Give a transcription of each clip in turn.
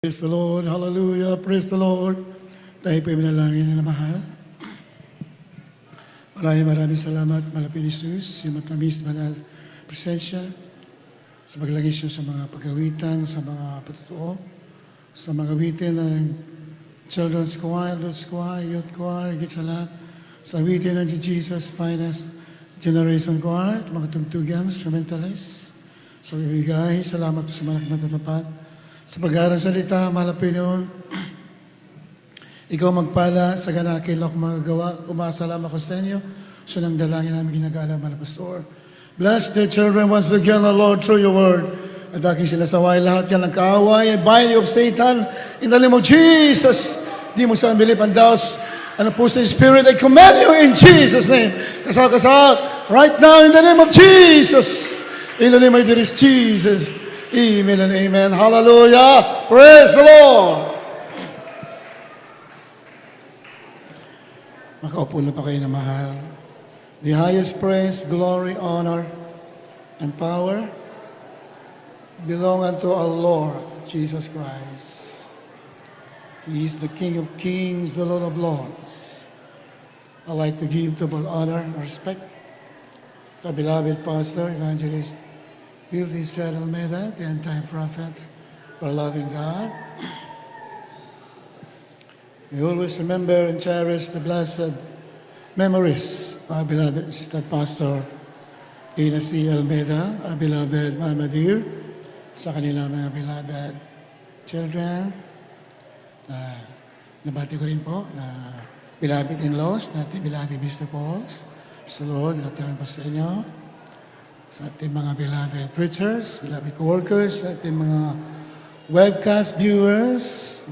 Praise the Lord. Hallelujah. Praise the Lord. Tayo po ay manalangin na mahal. Maraming salamat, Malapit Jesus, si matamis, banal, presensya, sa paglagis niyo sa mga pag-awitan, sa mga patutuo, sa mga awitin ng Children's Choir, Lord's Choir, Youth Choir, higit sa lahat, sa awitin ng Jesus Finest Generation Choir, mga tugtugan, instrumentalists, sa bibigay, salamat po sa mga matatapat. Sa pag-aaral salita, mahal na Panginoon, ikaw magpala sa ganakil ako magagawa. Umasalam ako sa inyo. So nang dalangin namin ginagala, mahal na Pastor. Bless the children once again, O Lord, through your word. At aking sinasaway lahat yan ng kaaway, bind of Satan, in the name of Jesus. Di mo sa unbelief and doubts, and opposing spirit, I command you in Jesus' name. Kasal, right now in the name of Jesus. In the name of Jesus. Amen and amen. Hallelujah. Praise the Lord. Makaupo na pa kayo na mahal. The highest praise, glory, honor, and power belong unto our Lord Jesus Christ. He is the King of kings, the Lord of lords. I'd like to give double honor and respect to our beloved pastor, evangelist, With Israel Almeida, the end-time prophet, for loving God. We always remember and cherish the blessed memories of our beloved Sister Pastor Ina C. Almeida, our beloved Mama Dear, sa kanila mga beloved children. Nabati ko rin po na beloved in-laws, natin beloved Mr. Pauls. Sa Lord, nagtaran po sa inyo. Sa ating mga beloved preachers, beloved co-workers, sa ating mga webcast viewers,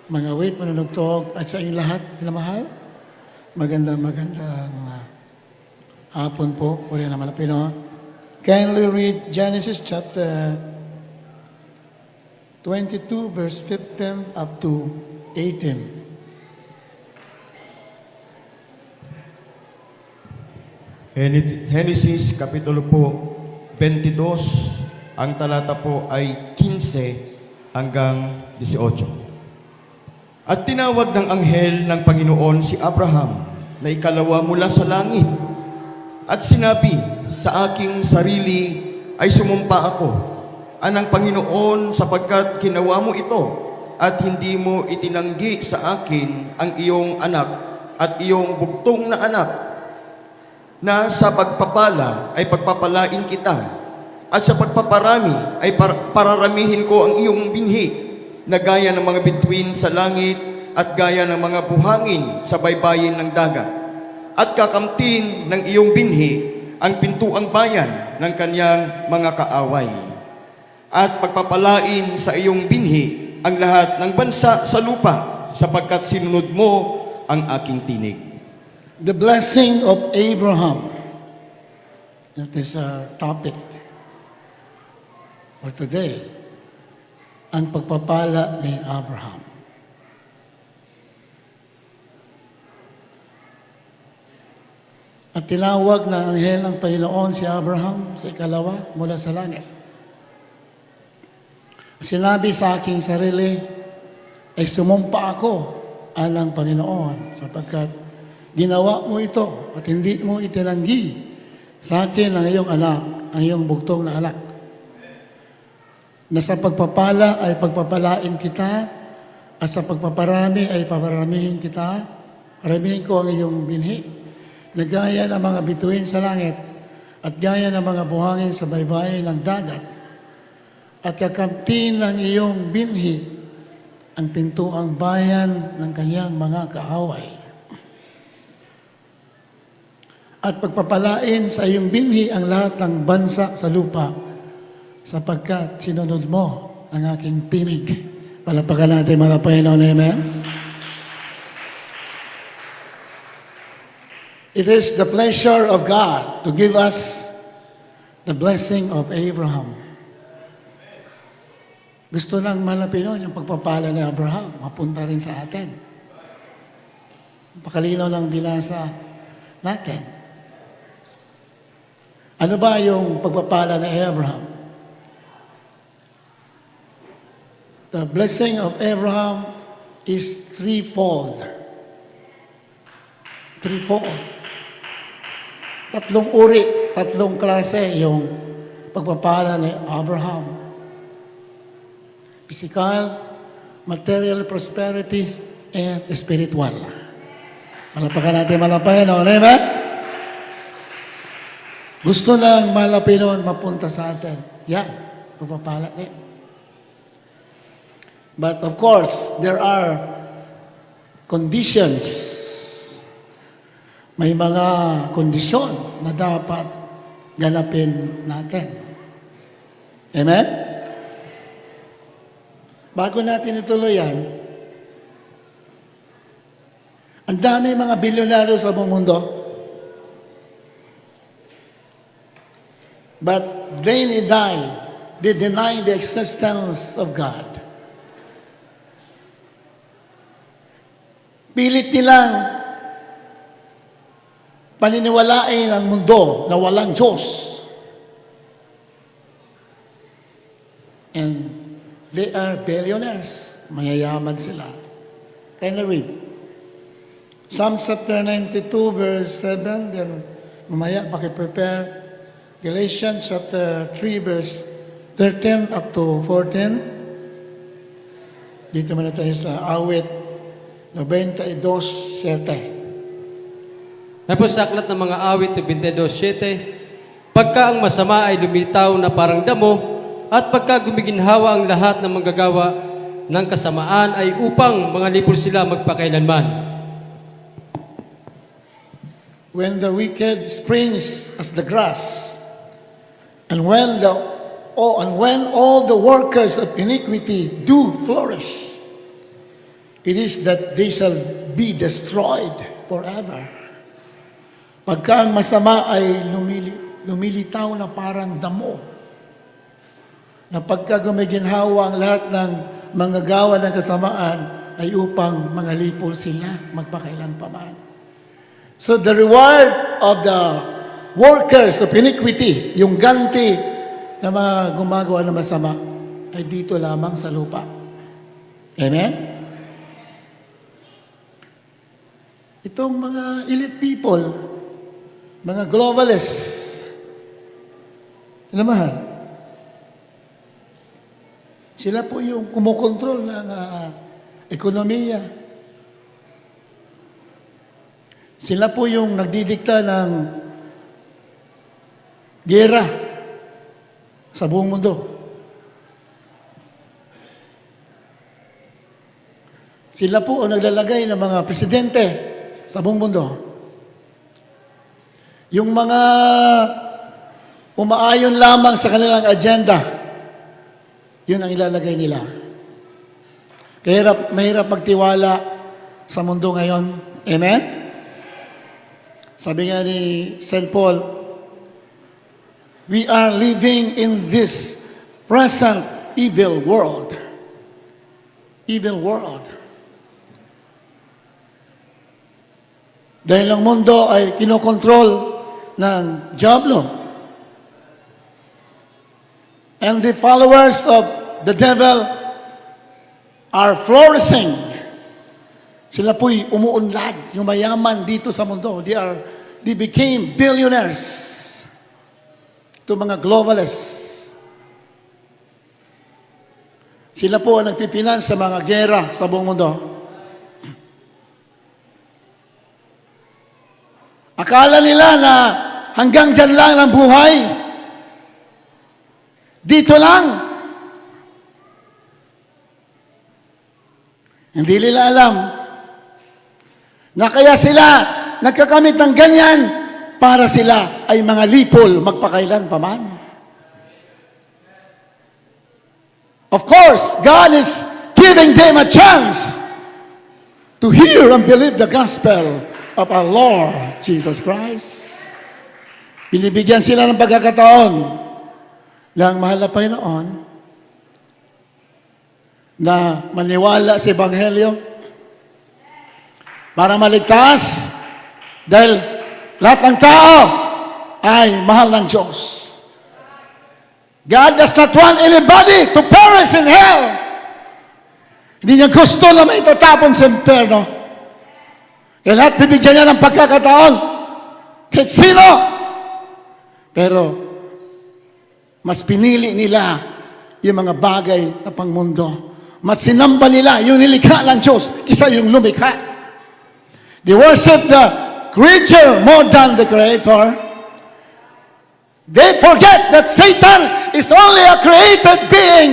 mga wait, manunugtog, at sa inyong lahat, pinamahal. Magandang hapon po, Korea naman na Pinoy. Kindly read Genesis chapter 22, verse 15 up to 18. Genesis Kapitulo po 22, ang talata po ay 15 hanggang 18. At tinawag ng anghel ng Panginoon si Abraham na ikalawa mula sa langit. At sinabi, sa aking sarili ay sumumpa ako, anang Panginoon, sapagkat ginawa mo ito at hindi mo itinanggi sa akin ang iyong anak at iyong bugtong na anak, na sa pagpapala ay pagpapalain kita, at sa pagpaparami ay pararamihin ko ang iyong binhi, na gaya ng mga bituin sa langit at gaya ng mga buhangin sa baybayin ng dagat. At kakamtin ng iyong binhi ang pintuang bayan ng kanyang mga kaaway. At pagpapalain sa iyong binhi ang lahat ng bansa sa lupa, sapagkat sinunod mo ang aking tinig. The blessing of Abraham. That is our topic for today. Ang pagpapala ni Abraham. At tinawag na anghel ng Panginoon si Abraham sa ikalawa mula sa langit. Sinabi sa aking sarili, ay sumumpa ako alang Panginoon, sapagkat ginawa mo ito at hindi mo itinanggi sa akin ang iyong anak, ang iyong bugtong na anak. Na sa pagpapala ay pagpapalain kita, at sa pagpaparami ay paparamihin kita. Paramihin ko ang iyong binhi, na gaya ng mga bituin sa langit at gaya ng mga buhangin sa baybayin ng dagat. At kakamtin ng iyong binhi ang pintuang bayan ng kanyang mga kaaway. At pagpapalain sa iyong binhi ang lahat ng bansa sa lupa, sapagkat sinunod mo ang aking tinig. Palapakan natin mga Panginoon, amen? It is the pleasure of God to give us the blessing of Abraham. Gusto ng mga Pinoy yung pagpapala ni Abraham, mapunta rin sa atin. Pakalinaw lang binasa natin. Ano ba yung pagpapala ni Abraham? the blessing of Abraham is threefold. Threefold. Tatlong uri, tatlong klase yung pagpapala ni Abraham. Physical, material prosperity, and spiritual. Malapakan natin, malapakan. Amen? Gusto lang malapin noon mapunta sa atin. Yan, pagpapala niya. But of course, there are conditions. May mga kondisyon na dapat ganapin natin. Amen? Bago natin ituloy yan, ang dami mga bilyonaryo sa buong mundo, but they deny the existence of God. Pilit nilang paniniwalain ang mundo na walang Diyos. And they are billionaires. Mayayaman sila. Can I read? Psalm chapter 92 verse 7. Then mamaya paki-prepare. Galatians chapter 3 verse 13 up to 14. Dito muna tayo sa awit 92:7. Tapos sa aklat ng mga awit 92:7, pagka ang masama ay lumitaw na parang damo, at pagka gumiginhawa ang lahat ng manggagawa ng kasamaan ay upang mga lipol sila magpakailanman. When the wicked springs as the grass, and when all the workers of iniquity do flourish, it is that they shall be destroyed forever. Pagka ang masama ay lumilitaw na parang damo, na pagka gumiginhawa ang lahat ng manggagawa ng kasamaan ay upang mga lipol sila magpakailan pa man. So the reward of the workers of iniquity, yung ganti na mga gumagawa ng masama, ay dito lamang sa lupa. Amen? Itong mga elite people, mga globalists, alam sila po yung kumukontrol ng ekonomiya. Sila po yung nagdidikta ng giyera sa buong mundo. Sila po ang naglalagay ng mga presidente sa buong mundo. Yung mga umaayon lamang sa kanilang agenda, yun ang ilalagay nila. Kaya mahirap magtiwala sa mundo ngayon. Amen? Sabi nga ni St. Paul, we are living in this present evil world. Evil world. Dahil ang mundo ay kinokontrol ng diablo. And the followers of the devil are flourishing. Sila po'y umuunlad, yung mayaman dito sa mundo. They became billionaires. Ito mga globalists. Sila po ang nagpipinan sa mga gera sa buong mundo. Akala nila na hanggang dyan lang ang buhay. Dito lang. Hindi nila alam na kaya sila nagkakamit ng ganyan para sila ay mga lipol magpakailan pa man. Of course, God is giving them a chance to hear and believe the gospel of our Lord Jesus Christ. Binibigyan sila ng pagkakataon ng mahal na Panginoon na maniwala sa Ebanghelyo para maligtas dahil lahat ng tao ay mahal ng Diyos. God does not want anybody to perish in hell, Hindi niya gusto na may itatapon sa impyerno. Kaya lahat bibigyan niya ng pagkakataon. Kahit sino. Pero, mas pinili nila yung mga bagay na pangmundo. Mas sinamba nila yung nilikha ng Diyos kisa yung lumikha. They worship the creature more than the Creator. They forget that Satan is only a created being.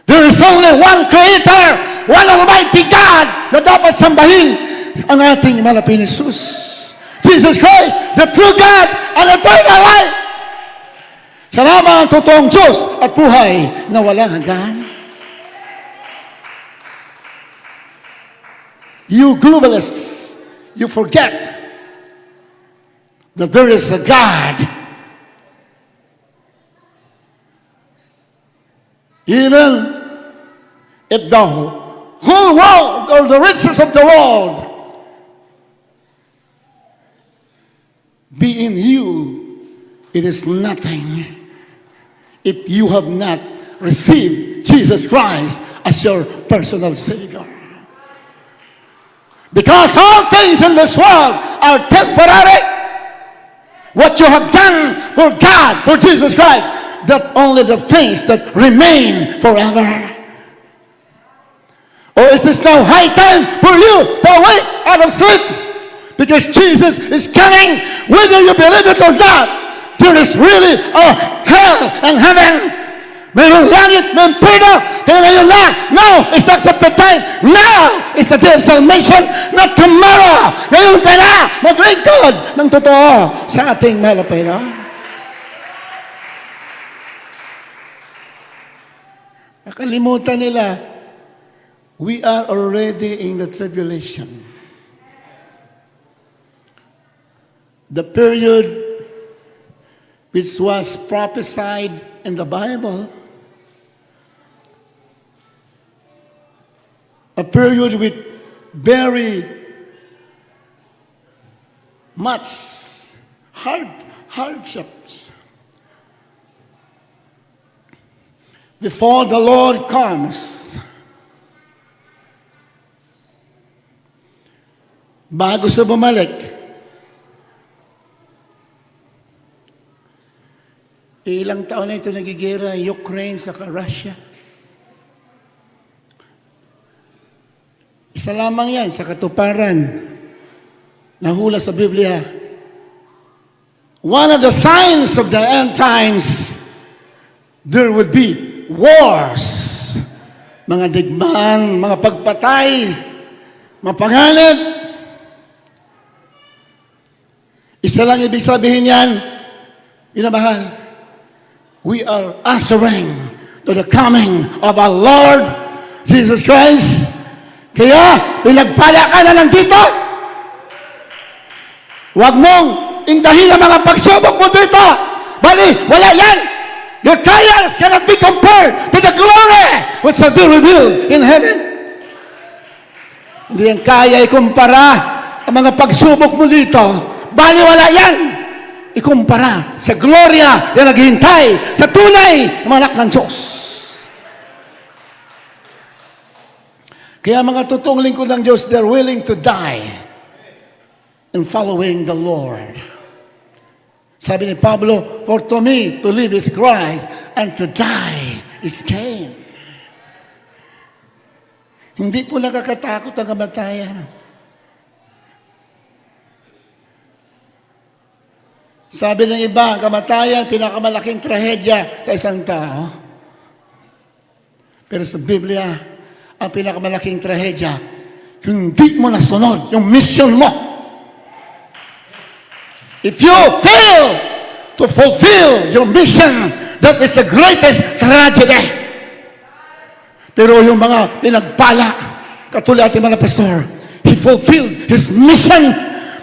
There is only one Creator, one Almighty God na dapat sambahin ang ating malapit na Jesus. Jesus Christ, the true God and eternal life. Siya lamang ang totoong Diyos at buhay na walang hanggan. You globalists, you forget that there is a God. Even if the whole world or the riches of the world be in you, it is nothing if you have not received Jesus Christ as your personal Savior. Because all things in this world are temporary. What you have done for God, for Jesus Christ, that only the things that remain forever. Or is this now high time for you to wake out of sleep? Because Jesus is coming, whether you believe it or not. There is really a hell and heaven. Mayroong langit, may impyerno. Kaya ngayon na, now is the accepted time. Now is the day of salvation, not tomorrow. Ngayon ka na, maglingkod ng totoo sa ating malapay na. Nakalimutan nila, we are already in the tribulation. The period which was prophesied in the Bible, a period with very much hardships. Before the Lord comes, bago sa bumalik, ilang taon na ito nagigera Ukraine sa Russia. Isa lamang yan sa katuparan na hula sa Biblia. One of the signs of the end times, there will be wars. Mga digmaan, mga pagpatay, mapanganib. Isa lang ibig sabihin yan, minamahal. We are answering to the coming of our Lord Jesus Christ. Kaya, pinagpala ka na lang dito. Huwag mong indahin ang mga pagsubok mo dito. Bali, wala yan. Your trials cannot be compared to the glory which shall be revealed in heaven. Hindi yan kaya ikumpara ang mga pagsubok mo dito. Bali, wala yan. Ikumpara sa gloria na naghihintay sa tunay na anak ng Diyos. Kaya mga totoong lingkod ng Diyos, they're willing to die in following the Lord. Sabi ni Pablo, for to me, to live is Christ, and to die is gain. Hindi po nakakatakot ang kamatayan. Sabi ng iba, ang kamatayan, pinakamalaking trahedya sa isang tao. Pero sa Biblia, ang pinakamalaking trahedya, yung hindi mo nasunod, yung mission mo. If you fail to fulfill your mission, that is the greatest tragedy. Pero yung mga pinagpala, katulad ating mga pastor, he fulfilled his mission.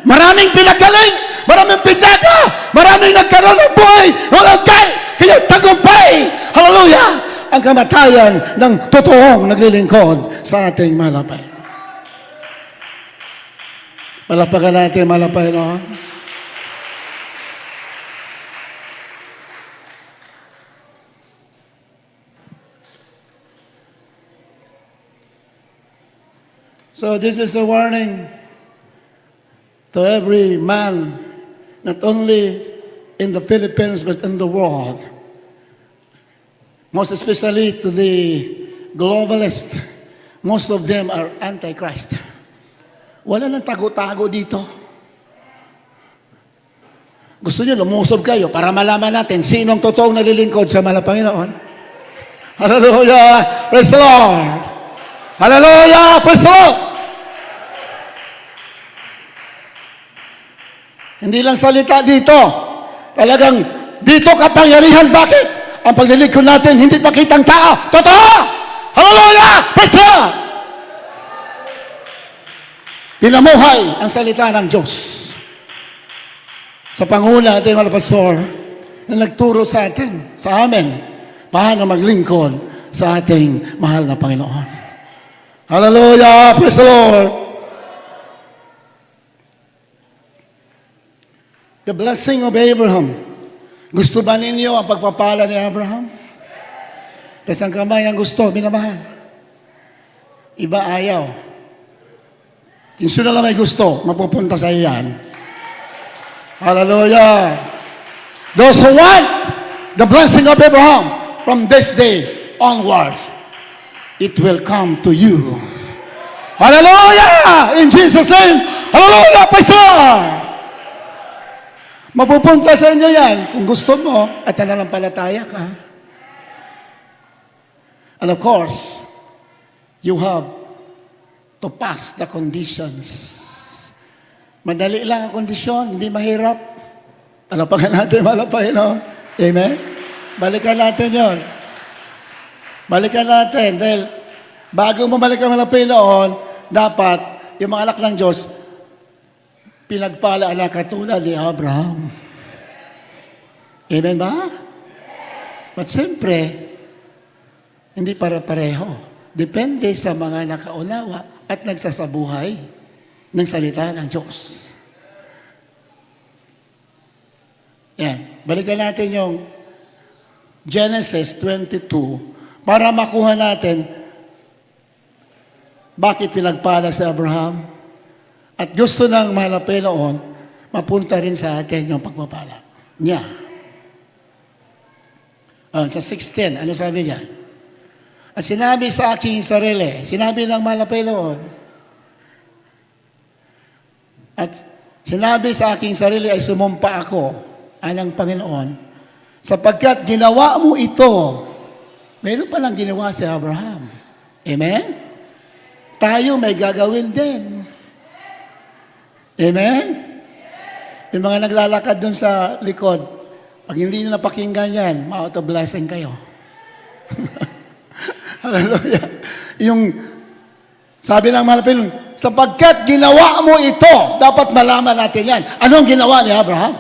Maraming pinagaling, maraming pindaga, maraming nagkaroon ng buhay, walang kan, kaya tagumpay. Hallelujah! Ang kamatayan ng totoong naglilingkod sa ating malapay. Palapakan natin malapay, no? So this is a warning to every man, not only in the Philippines but in the world. Most especially to the globalists. Most of them are antichrist. Wala nang tago-tago dito. Gusto niyo lumusob kayo para malaman natin sinong totoong nalilingkod sa mahal na Panginoon. Hallelujah! Praise the Lord! Hallelujah! Praise the Lord! Hindi lang salita dito. Talagang dito kapangyarihan. Bakit? Ang paglilingkod natin, hindi pakitang tao. Totoo! Hallelujah! Praise the Lord! Pinamuhay ang salita ng Diyos. Sa Panguna, ating mga pastor, na nagturo sa atin, sa amin, paano maglingkod sa ating mahal na Panginoon. Hallelujah! Praise the Lord! The blessing of Abraham. Gusto ba ninyo ang pagpapala ni Abraham? Tapos ang kamay ang gusto, minamahal. Iba ayaw. Kung sino lang may gusto, mapupunta sa iyan. Hallelujah! Those who want the blessing of Abraham from this day onwards, it will come to you. Hallelujah! In Jesus' name, hallelujah! Praise the Lord! Mapupunta sa inyo yan kung gusto mo at nananampalataya ka. And of course, you have to pass the conditions. Madali lang ang kondisyon, hindi mahirap. Ano pa natin, malapay, no? Amen? Balikan natin yon. Balikan natin. Dahil bago mo balikan malapay noon, dapat yung mga anak ng Diyos, pinagpala na katulad ni Abraham. Amen ba? But siyempre, hindi para-pareho. Depende sa mga nakaunawa at nagsasabuhay ng salita ng Diyos. Yan. Balikan natin yung Genesis 22 para makuha natin bakit pinagpala si Abraham. At gusto ng mahal na Panginoon, mapunta rin sa atin yung pagpapala niya. Sa 16, ano sabi niya? At sinabi sa aking sarili, sinabi ng mahal na Panginoon, at sinabi sa aking sarili ay sumumpa ako, anang Panginoon, sapagkat ginawa mo ito, meron palang ginawa si Abraham. Amen? Tayo may gagawin din. Amen? Yung mga naglalakad dun sa likod, pag hindi nyo napakinggan yan, ma-auto-blessing kayo. Hallelujah. Yung, sabi ng mga Panginoon, sapagkat ginawa mo ito, dapat malaman natin yan. Anong ginawa ni Abraham?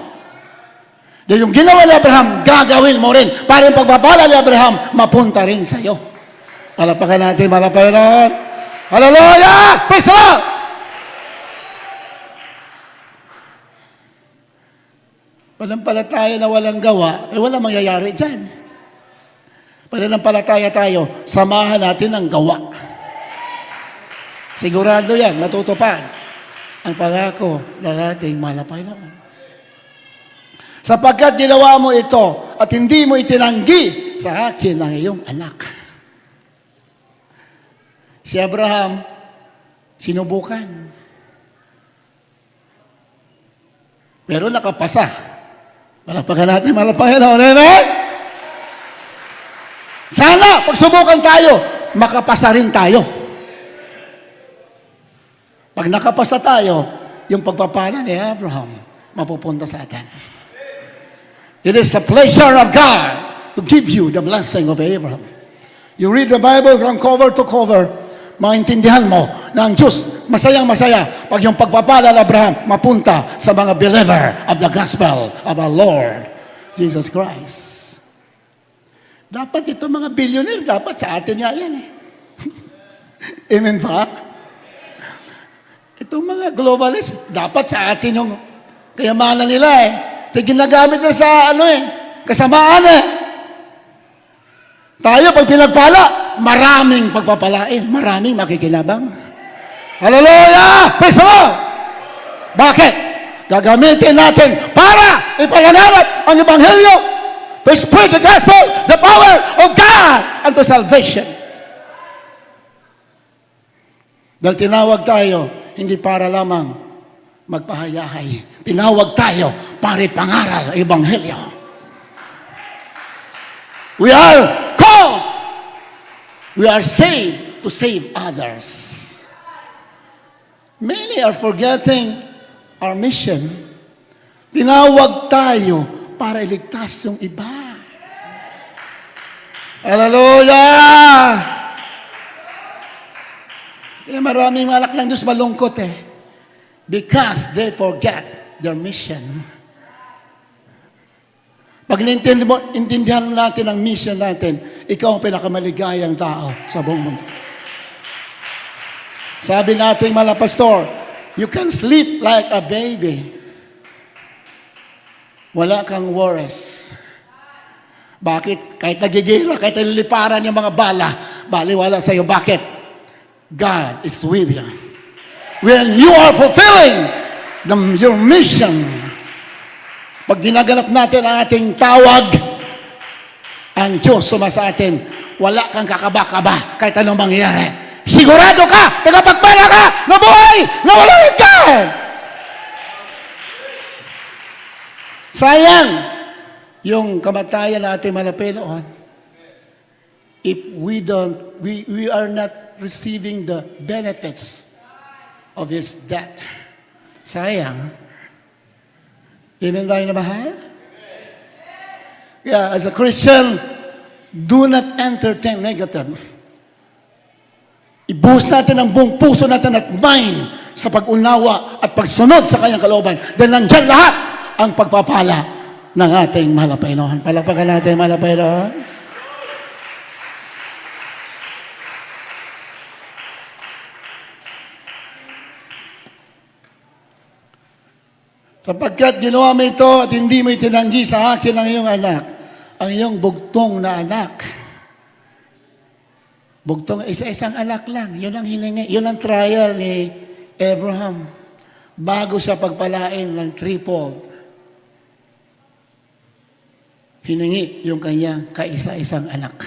Dahil yung ginawa ni Abraham, gagawin mo rin. Para yung pagpapala ni Abraham, mapunta rin sa'yo. Palapakan natin, mga Panginoon. Hallelujah! Praise the Lord! Pananampalataya na walang gawa, walang mangyayari dyan. Pananampalataya tayo, samahan natin ang gawa. Sigurado yan, matutupad ang pangako ng ating mahal na Panginoon. Sapagkat ginawa mo ito at hindi mo itinanggi sa akin ang iyong anak. Si Abraham, sinubukan. Pero nakapasa. Malapakan natin, mahal na Panginoon. Amen? Sana, pag subukan tayo, makapasa rin tayo. Pag nakapasa tayo, yung pagpapala ni Abraham, mapupunta sa atin. It is the pleasure of God to give you the blessing of Abraham. You read the Bible from cover to cover, maintindihan mo na ang Diyos, masayang-masaya pag yung pagpapala ni Abraham mapunta sa mga believer of the gospel of our Lord Jesus Christ. Dapat itong mga billionaire, dapat sa atin nga yan eh. Amen ba? Itong mga globalist, dapat sa atin yung kayamanan nila eh. So, ginagamit na sa kasamaan eh. Tayo, pag pinagpala, maraming pagpapalain, maraming makikinabang. Hallelujah! Praise the Lord! Bakit? Gagamitin natin para ipaganap ang Ebanghelyo to spread the gospel, the power of God unto salvation. Dahil tinawag tayo, hindi para lamang magpahayahay. Tinawag tayo para ipangaral ang Ebanghelyo. We are called. We are saved to save others. Many are forgetting our mission. Tinawag tayo para iligtas yung iba. Hallelujah! Maraming malak ng Diyos malungkot because they forget their mission. Pag intindihan natin ang mission natin, ikaw ang pinakamaligayang tao sa buong mundo. Sabi natin mga pastor, you can sleep like a baby. Wala kang worries. Bakit? Kahit nagigira, kahit nililiparan yung mga bala, baliwala sa iyo. Bakit? God is with you. When you are fulfilling your mission, pag ginaganap natin ang ating tawag, ang Diyos sumasa atin, wala kang kakaba-kaba kahit anong mangyari. Sigurado ka, tagapagpala ka, na buhay, na walang higgan. Sayang, yung kamatayan na ating malapinoon, if we are not receiving the benefits of His death. Sayang. Hindi tayo na mahal? Yeah, as a Christian, do not entertain negative. Ibuhos natin ang buong puso natin at mind sa pag-unawa at pagsunod sa kanyang kalooban. Dahil nandyan lahat ang pagpapala ng ating mahal na Panginoon. Palakpakan natin, mahal na Panginoon. Sapagkat ginawa mo ito at hindi mo itinanggi sa akin ang iyong anak, ang iyong bugtong na anak. Bugtong, isa-isang anak lang. Yun ang hiningi. Yun ang trial ni Abraham. Bago siya pagpalain ng threefold. Hiningi yung kanyang kaisa-isang anak.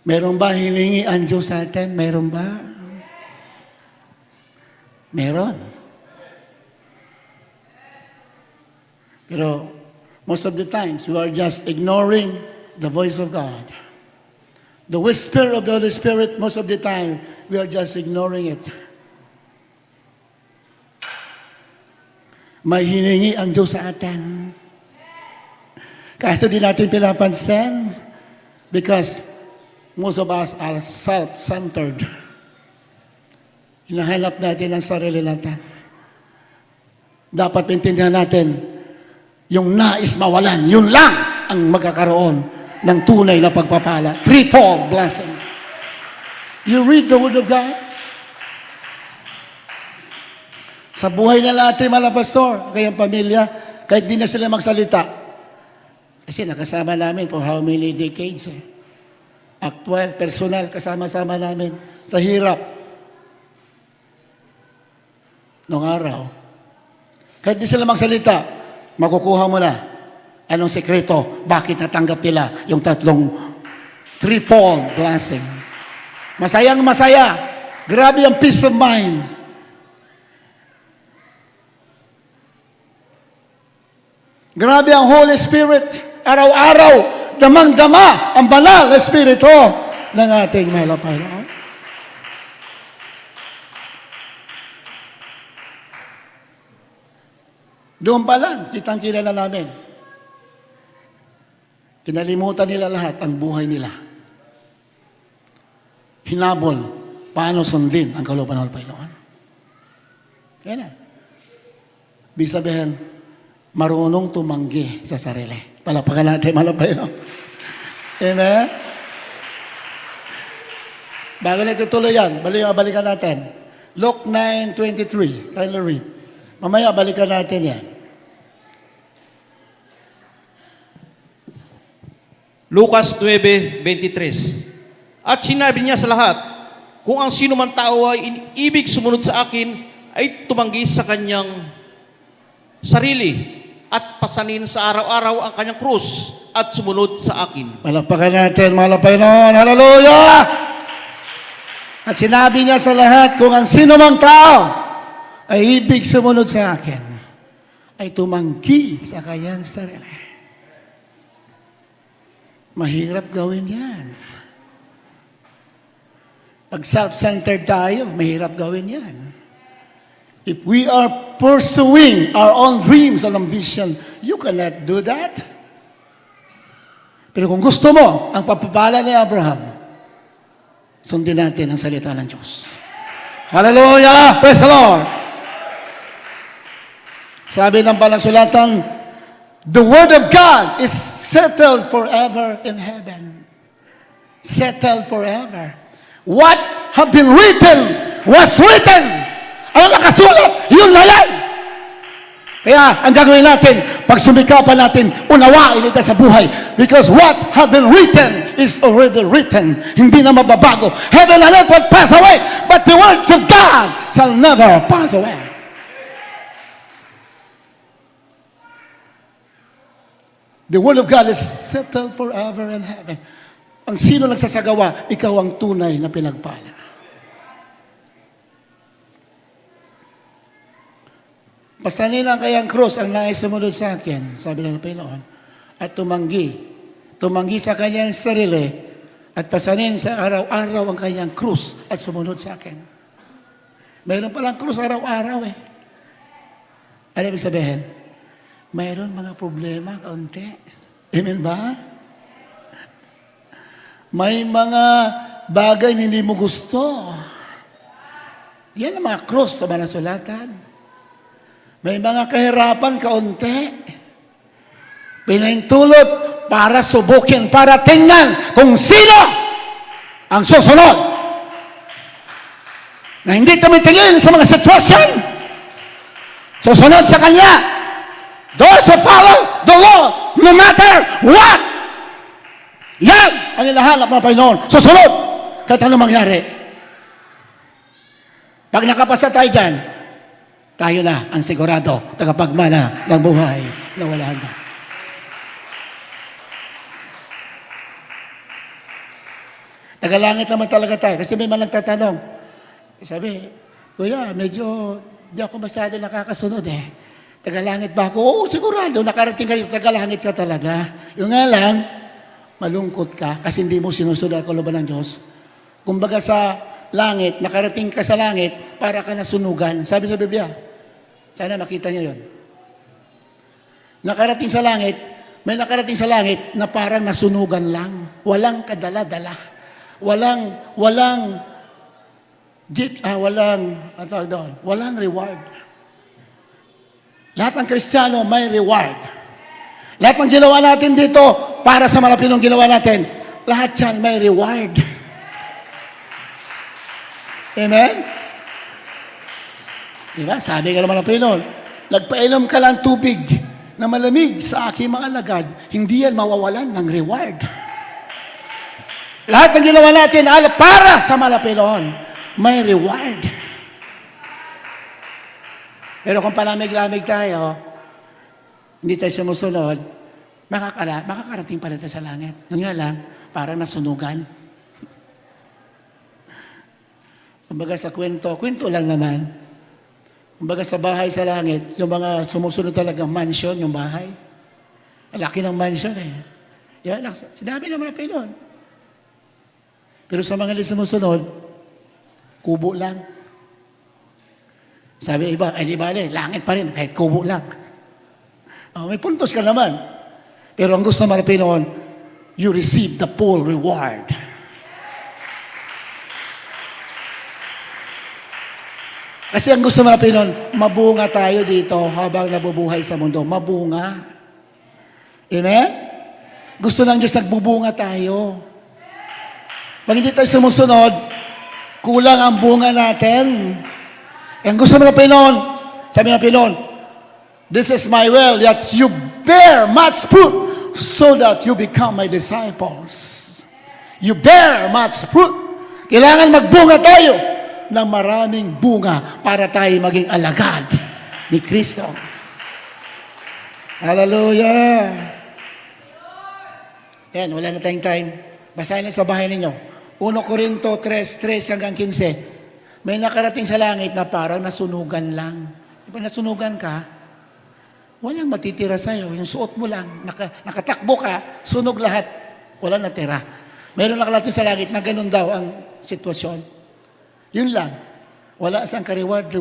Meron ba hiningi ang Diyos sa atin? Meron ba? Meron. Pero most of the times, we are just ignoring the voice of God. The whisper of the Holy Spirit, most of the time, we are just ignoring it. May hiningi ang Diyos sa atin. Kaso di natin pinapansin because most of us are self-centered. Hinahanap natin ang sarili natin. Dapat maintindihan natin yung nais mawalan, yun lang ang magkakaroon ng tunay na pagpapala. Threefold blessing. You read the Word of God. Sa buhay na natin, mga pastor, kayang pamilya, kahit di na sila magsalita. Kasi nakasama namin for how many decades. Actual, personal, kasama-sama namin sa hirap. Noong araw. Kahit di sila magsalita, makukuha mo na anong sekreto, bakit natanggap nila yung tatlong threefold blessing. Masayang masaya. Grabe ang peace of mind. Grabe ang Holy Spirit. Araw-araw, damang-dama ang banal na Espiritu ng ating mahal na Panginoon. Doon pa lang, kitang-kilala namin. Kinalimutan nila lahat ang buhay nila. Hinabol, paano sundin ang kalooban ng Panginoon. Kaya na. Ibig sabihin, marunong tumanggi sa sarili. Palapakan natin, mahal na Panginoon. Amen? Bago na itutuloy yan, balikan natin. Luke 9:23. Kindly read. Mamaya, balikan natin yan. Lucas 9:23. At sinabi niya sa lahat, kung ang sino man tao ay ibig sumunod sa akin, ay tumanggi sa kanyang sarili at pasanin sa araw-araw ang kanyang krus at sumunod sa akin. Palakpakan natin, mahal na Panginoon. Hallelujah! At sinabi niya sa lahat, kung ang sino mang tao ay ibig sumunod sa akin, ay tumanggi sa kanyang sarili. Mahirap gawin yan. Pag self-centered tayo, mahirap gawin yan. If we are pursuing our own dreams and ambition, you cannot do that. Pero kung gusto mo ang pagpapala ni Abraham, sundin natin ang salita ng Diyos. Hallelujah! Praise the Lord! Sabi ng panagsulatan, the Word of God is settled forever in heaven. Settled forever. What have been written was written. Ano nakasulat? Yun na yan. Kaya ang gagawin natin, pag sumikapan natin, unawain ito sa buhay. Because what have been written is already written. Hindi na mababago. Heaven and earth will pass away, but the words of God shall never pass away. The Word of God is settled forever in heaven. Ang sino nagsasagawa, ikaw ang tunay na pinagpala. Pasanin ang kayang krus ang nais sumunod sa akin, sabi ng Panginoon, at tumanggi. Tumanggi sa kanyang sarili at pasanin sa araw-araw ang kanyang krus at sumunod sa akin. Mayroon palang krus araw-araw eh. Ano ibig sabihin? Mayroon mga problema kaunti. Amen ba? May mga bagay na hindi mo gusto. Yan ang mga krus sa manasulatan. May mga kahirapan kaunti. Pinahintulot para subukin, para tingnan kung sino ang susunod. Na hindi tumitingin sa mga sitwasyon. Susunod sa Kanya. Those who follow the Lord, no matter what. Yan ang hinahanap ng Panginoon. Susunod, kahit ano mangyari. Pag nakapasa tayo dyan, tayo na ang sigurado, tagapagmana ng buhay na wala hanggan. Tagalangit naman talaga tayo. Kasi may mga nagtatanong. Sabi, Kuya, medyo di ako masyado nakakasunod eh. Tagalangit ba ako? Oo, sigurado. Nakarating ka dito, tagalangit ka talaga. Yung nga lang, malungkot ka kasi hindi mo sinusunod ang kalooban ng Diyos. Kumbaga sa langit, nakarating ka sa langit, para ka nasunugan. Sabi sa Biblia, sana makita niyo yun. Nakarating sa langit, may nakarating sa langit na parang nasunugan lang. Walang kadala-dala. Walang gift, walang reward. Lahat ng Kristiyano may reward. Lahat ng ginawa natin dito, para sa malapinong ginawa natin, lahat yan may reward. Amen? Diba? Sabi ka naman ng Panginoon, nagpainom ka lang tubig na malamig sa aking mga alagad, hindi yan mawawalan ng reward. Lahat ng ginawa natin, para sa malapinoon, may reward. Pero kung palamig-lamig tayo, hindi tayo sumusunod, makakarating pa rin tayo sa langit. Yun nga lang, parang nasunugan. Kumbaga sa kwento lang naman. Kumbaga sa bahay sa langit, yung mga sumusunod talagang mansion, yung bahay. Laki ng mansion eh. Yan, sinabi naman na Panginoon. Pero sa mga hindi sumusunod, kubo lang. Sabi iba, ay di bale, langit pa rin, kahit kubo lang. May puntos ka naman. Pero ang gusto naman ng Panginoon, you receive the full reward. Kasi ang gusto naman ng Panginoon, mabunga tayo dito habang nabubuhay sa mundo. Mabunga. Amen? Gusto ng Diyos nagbubunga tayo. Pag hindi tayo sumusunod, kulang ang bunga natin. Ang gusto naman ng Panginoon, sabi ng Panginoon, this is my will, that you bear much fruit so that you become my disciples. You bear much fruit Kailangan magbunga tayo ng maraming bunga para tayo maging alagad ni Kristo. Hallelujah! Yan, wala na tayong time. Basahin na sa bahay ninyo. 1 Corinto 3:13 hanggang 15. May nakarating sa langit na parang nasunugan lang. Di ba nasunugan ka? Walang matitira sa'yo. Yung suot mo lang, nakatakbo ka, sunog lahat. Wala natira. Meron nakarating sa langit na ganun daw ang sitwasyon. Yun lang. Wala siyang ka-reward.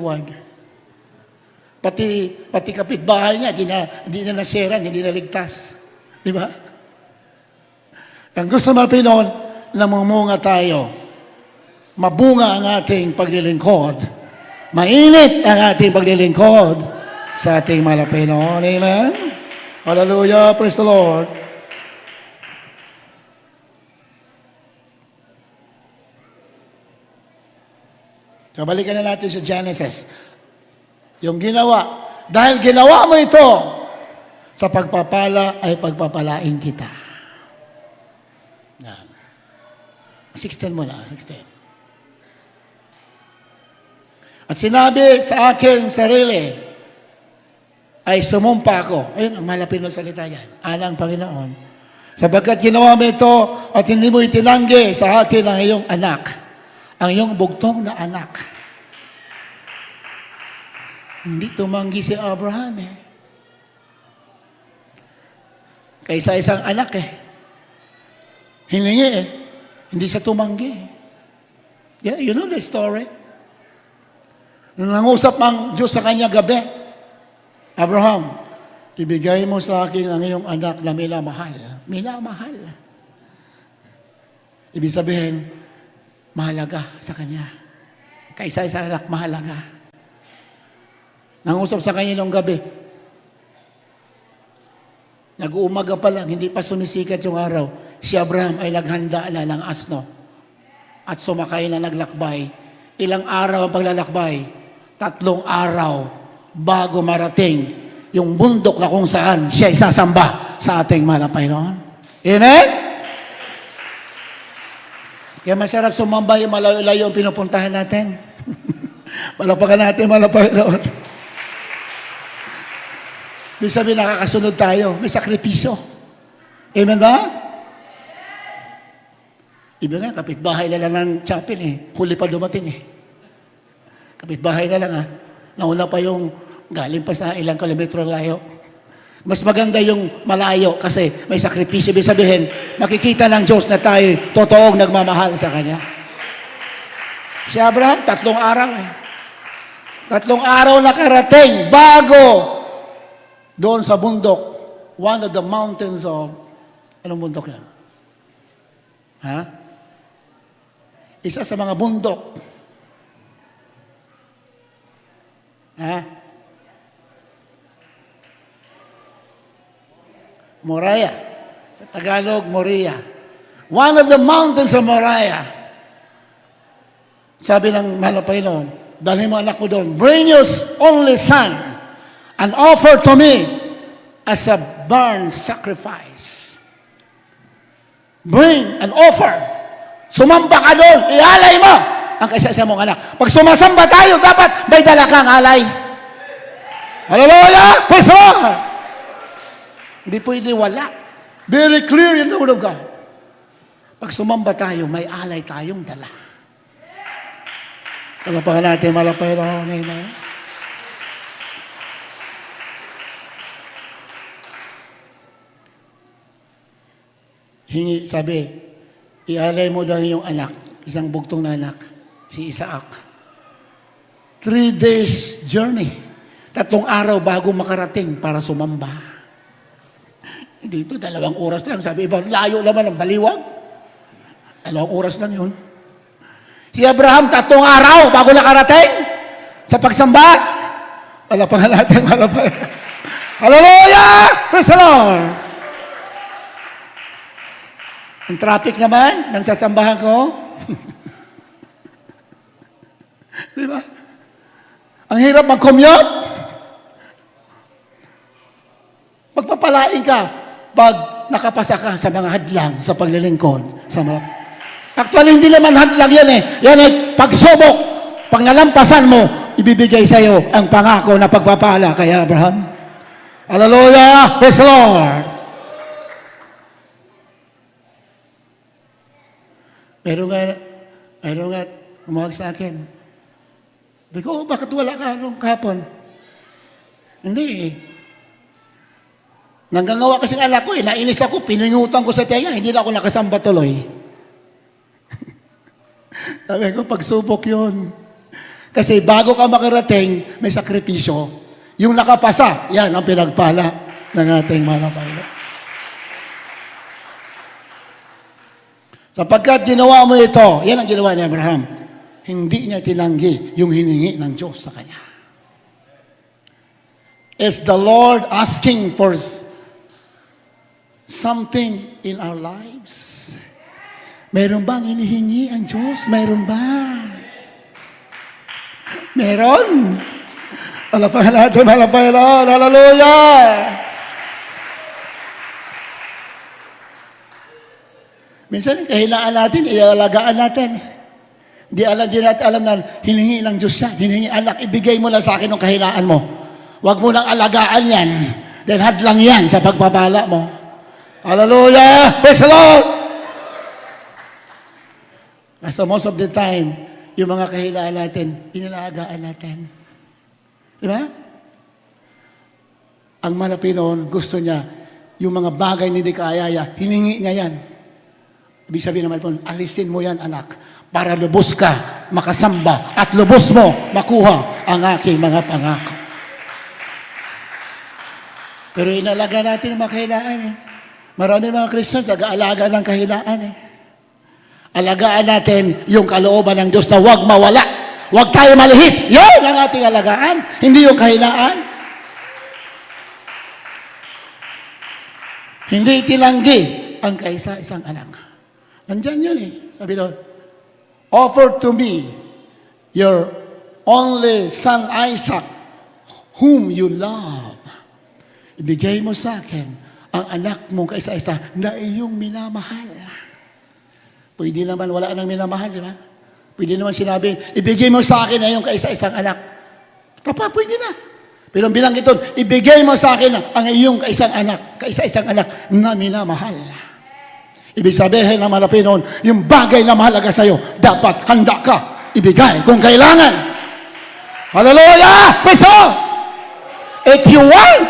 Pati kapitbahay niya, di na nasira, hindi na ligtas. Di ba? Ang gusto ng Pinoon, namumunga tayo. Mabunga ang ating paglilingkod. Mainit ang ating paglilingkod sa ating mahal na Pinoon. Amen? Hallelujah. Praise the Lord. Kabalikan na natin sa Genesis. Yung ginawa. Dahil ginawa mo ito, sa pagpapala ay pagpapalain kita. Yan. 16 mo na, 16. At sinabi sa aking sarili, ay sumumpa ako. Ayun, ang malapit na salita yan. Alang Panginoon. Sapagkat ginawa mo ito at hindi mo itinanggi sa akin ang iyong anak. Ang iyong bugtong na anak. Hindi tumanggi si Abraham eh. Kaysa isang anak eh. Hiningi eh. Hindi siya tumanggi. Yeah, you know the story. Nung nangusap ang Diyos sa kanya gabi, Abraham, ibigay mo sa akin ang iyong anak na minamahal. Minamahal. Ibig sabihin, mahalaga sa kanya. Kaysa isang anak, mahalaga. Nangusap sa kanya nung gabi. Nag-uumaga pa lang, hindi pa sumisikat yung araw. Si Abraham ay naghanda na ng asno. At sumakay na naglakbay. Ilang araw ang paglalakbay? 3 araw bago marating yung bundok na kung saan siya isasamba sa ating mahal na Panginoon. Amen? Kaya masarap sumamba yung malayo-layo ang pinupuntahan natin. Malapakan natin, mahal na Panginoon. May sabi nakakasunod tayo. May sakripisyo. Amen ba? Iba nga, kapitbahay na lang ng chapel eh. Huli pa dumating eh. Kapitbahay na lang ah. Nauna pa yung galing pa sa ilang kilometro layo. Mas maganda yung malayo kasi may sakripisyo. Ibig sabihin, makikita ng Diyos na tayo totoong nagmamahal sa Kanya. Si Abraham, 3 araw eh. 3 araw nakarating bago doon sa bundok. One of the mountains of... Anong bundok yan? Ha? Isa sa mga bundok. Ha? Moriah. Sa Tagalog, Moriah. One of the mountains of Moriah. Sabi ng mahal na Panginoon, dalhin mo anak mo doon. Bring your only son and offer to me as a burnt sacrifice. Bring an offer. Sumamba ka doon, ialay mo ang kaisa-isa mong anak. Pag sumasamba tayo, dapat may dala kang alay. Hallelujah! Praise the Lord! Hindi pwede wala. Very clear in the Word of God. Pag sumamba tayo, may alay tayong dala. Talapakan natin, malapay na Amen. Hingi, sabi, ialay mo daw yung anak, isang bugtong na anak, si Isaac. 3 days journey. 3 araw bago makarating para sumamba. Dito, 2 oras lang. Sabi iba, layo naman ang baliwag. 2 oras lang yun. Si Abraham, 3 araw bago nakarating sa pagsamba. Palapangan natin, palapangan. Hallelujah! Praise the Lord! Ang traffic naman, ng sasambahan ko. Di ba? Ang hirap mag-commute. Pagpapalain ka pag nakapasa ka sa mga hadlang sa paglilingkod. Actually, hindi naman hadlang yan eh. Yan ay pagsubok. Pag nalampasan mo, ibibigay sa iyo ang pangako na pagpapala kay Abraham. Hallelujah! Praise the Lord! Meron nga, umawag sa akin. Sabi ko, bakit wala ka nung kahapon? Hindi eh. Nanggangawa kasi ang anak ko eh. Nainis ako, piningutan ko sa tenga. Hindi na ako nakasamba tuloy. Sabi ko, pagsubok yun. Kasi bago ka makarating, may sakripisyo. Yung nakapasa, yan ang pinagpala ng ating manapaylo. Sapagkat ginawa mo ito, yan ang ginawa ni Abraham. Hindi niya tinanggi yung hiningi ng Diyos sa kanya. Is the Lord asking for something in our lives? Meron bang hinihingi ang Diyos? Meron ba? Meron. Malapayan natin, malapayan natin. Hallelujah! Minsan, yung kahinaan natin, ilalagaan natin. Di natin alam na hiningi ng Diyos siya. Hiningi, anak, ibigay mo na sa akin yung kahinaan mo. Huwag mo nang alagaan yan. Then hadlang yan sa pagpapala mo. Hallelujah! Praise the Lord! Kasi most of the time, yung mga kahinaan natin, inalagaan natin. Di ba? Ang malapinoon, gusto niya, yung mga bagay na hindi kaya, hiningi niya yan. Ibig sabihin naman po, alisin mo yan, anak, para lubos ka, makasamba, at lubos mo, makuha ang aking mga pangako. Pero inalaga natin ang mga kahinaan eh. Marami mga Christians, nag-aalaga ng kahinaan eh. Alagaan natin yung kalooban ng Diyos na huwag mawala. Huwag tayo malihis. Yun ang ating alagaan, hindi yung kahinaan. Hindi tinanggi ang kaisa-isang anak. Nandyan yun eh. Sabi doon, offer to me your only son Isaac, whom you love. Ibigay mo sa akin ang anak mong kaisa-isa na iyong minamahal. Pwede naman wala nang minamahal, di ba? Pwede naman sinabi, ibigay mo sa akin na iyong kaisa-isang anak. Pwede na. Pero bilang ito, ibigay mo sa akin ang iyong kaisa-isang anak na minamahal. Ibig sabihin ng malapinoon, yung bagay na mahalaga sa iyo, dapat handa ka ibigay kung kailangan. Hallelujah! Praise God! If you want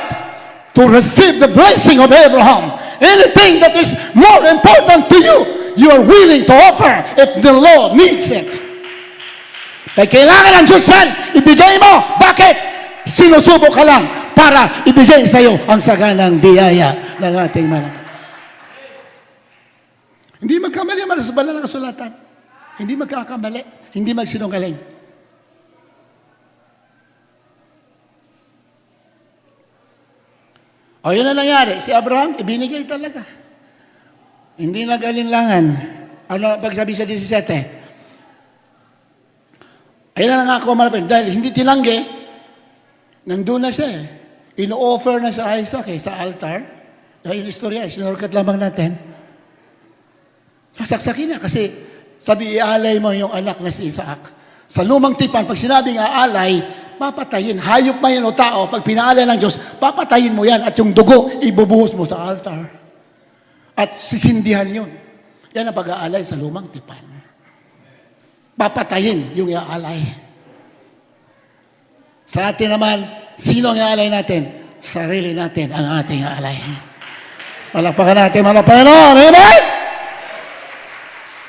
to receive the blessing of Abraham, anything that is more important to you, you are willing to offer if the Lord needs it. Kaya kailangan ng Diyos yan, ibigay mo. Bakit? Sinusubok ka lang para ibigay sa iyo ang saganang biyaya ng ating manang. Hindi magkamali ang sa banal na kasulatan. Hindi magkakamali. Hindi magsinungaling. O yun na nangyari. Si Abraham, ibinigay talaga. Hindi nag-alinlangan. Ano pagsabi sa 17? Ayun na nangako malapit. Dahil hindi tinanggi, nandun na siya eh. Ino-offer na sa Isaac eh, sa altar. Dahil yung istorya, sinurkat lamang natin. Sasaksakin na kasi sabi, ialay mo yung anak na si Isaac. Sa lumang tipan, pag sinabing aalay, papatayin. Hayop man yun o tao, pag pinaalay ng Diyos, papatayin mo yan at yung dugo, ibubuhos mo sa altar. At sisindihan yun. Yan ang pag-aalay sa lumang tipan. Papatayin yung iaalay. Sa atin naman, sino ang iaalay natin? Sarili natin ang ating iaalay. Palakpakan natin, mga Panginoon. Amen?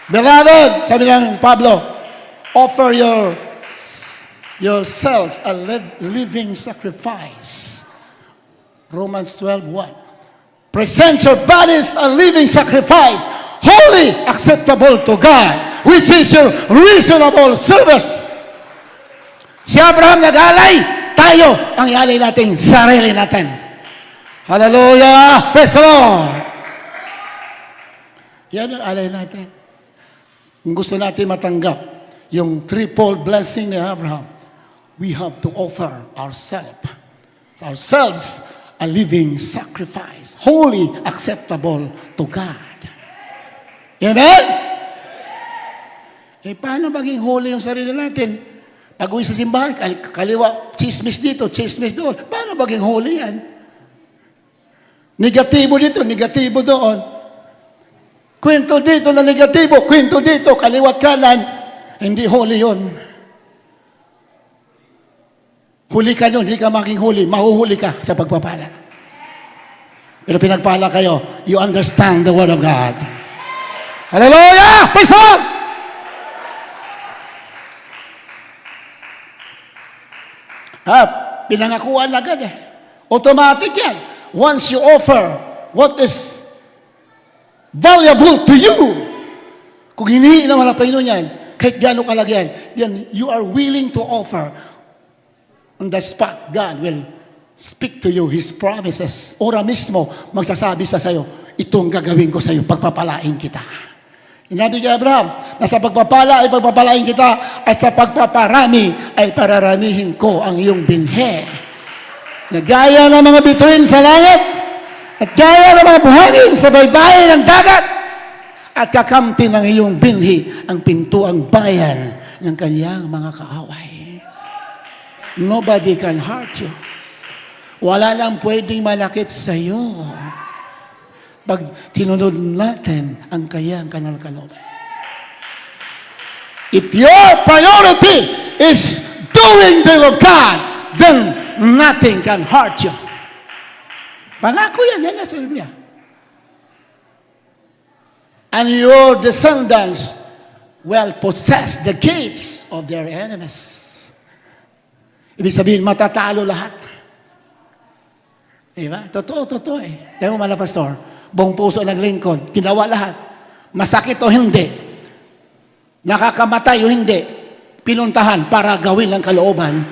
Beloved, sabi ng Pablo, offer yourself a living sacrifice. Romans 12:1. Present your bodies a living sacrifice, holy, acceptable to God, which is your reasonable service. Si Abraham nag-alay, tayo ang ialay nating sarili natin. Hallelujah! Praise the Lord! Yan ang alay natin. Kung gusto natin matanggap yung triple blessing ni Abraham, we have to offer ourselves a living sacrifice, holy, acceptable to God. Amen? Paano maging holy yung sarili natin? Pag-uwi sa simbahan, kaliwa, chismis dito, chismis doon. Paano maging holy yan? Negatibo dito, negatibo doon. Kwento dito na negatibo, kwento dito, kaliwat kanan. Hindi holy yun. Huli ka nun, hindi ka maging huli. Mahuhuli ka sa pagpapala. Pero pinagpala kayo, you understand the Word of God. Hallelujah! Praise God! Pinangakuan agad eh. Automatic yan. Once you offer what is valuable to you, kung hinihingi naman ang Panginoon yan, kahit gano'ng kalagyan, then you are willing to offer. On the spot, God will speak to you His promises. Ora mismo, magsasabi sa sayo, itong gagawin ko sa iyo, pagpapalain kita. Sinabi kay Abraham, na sa pagpapala ay pagpapalain kita, at sa pagpaparami ay pararamihin ko ang iyong binhe. Na gaya ng mga bituin sa langit, at gaya ng mga buhangin sa baybayin ng dagat, at kakamti ng iyong binhi ang pintuang bayan ng kanyang mga kaaway. Nobody can hurt you. Wala lang pwedeng malakit sa iyo pag tinunod natin ang kanyang kanal kalooban. If your priority is doing the will of God, then nothing can hurt you. Pangako yan nasa Biblia. And your descendants will possess the gates of their enemies. Ibig sabihin, matatalo lahat. Diba? Totoo eh. Kaya mo mga pastor, buong puso naglingkod, ginawa lahat. Masakit o hindi, nakakamatay o hindi, pinuntahan para gawin ang kalooban.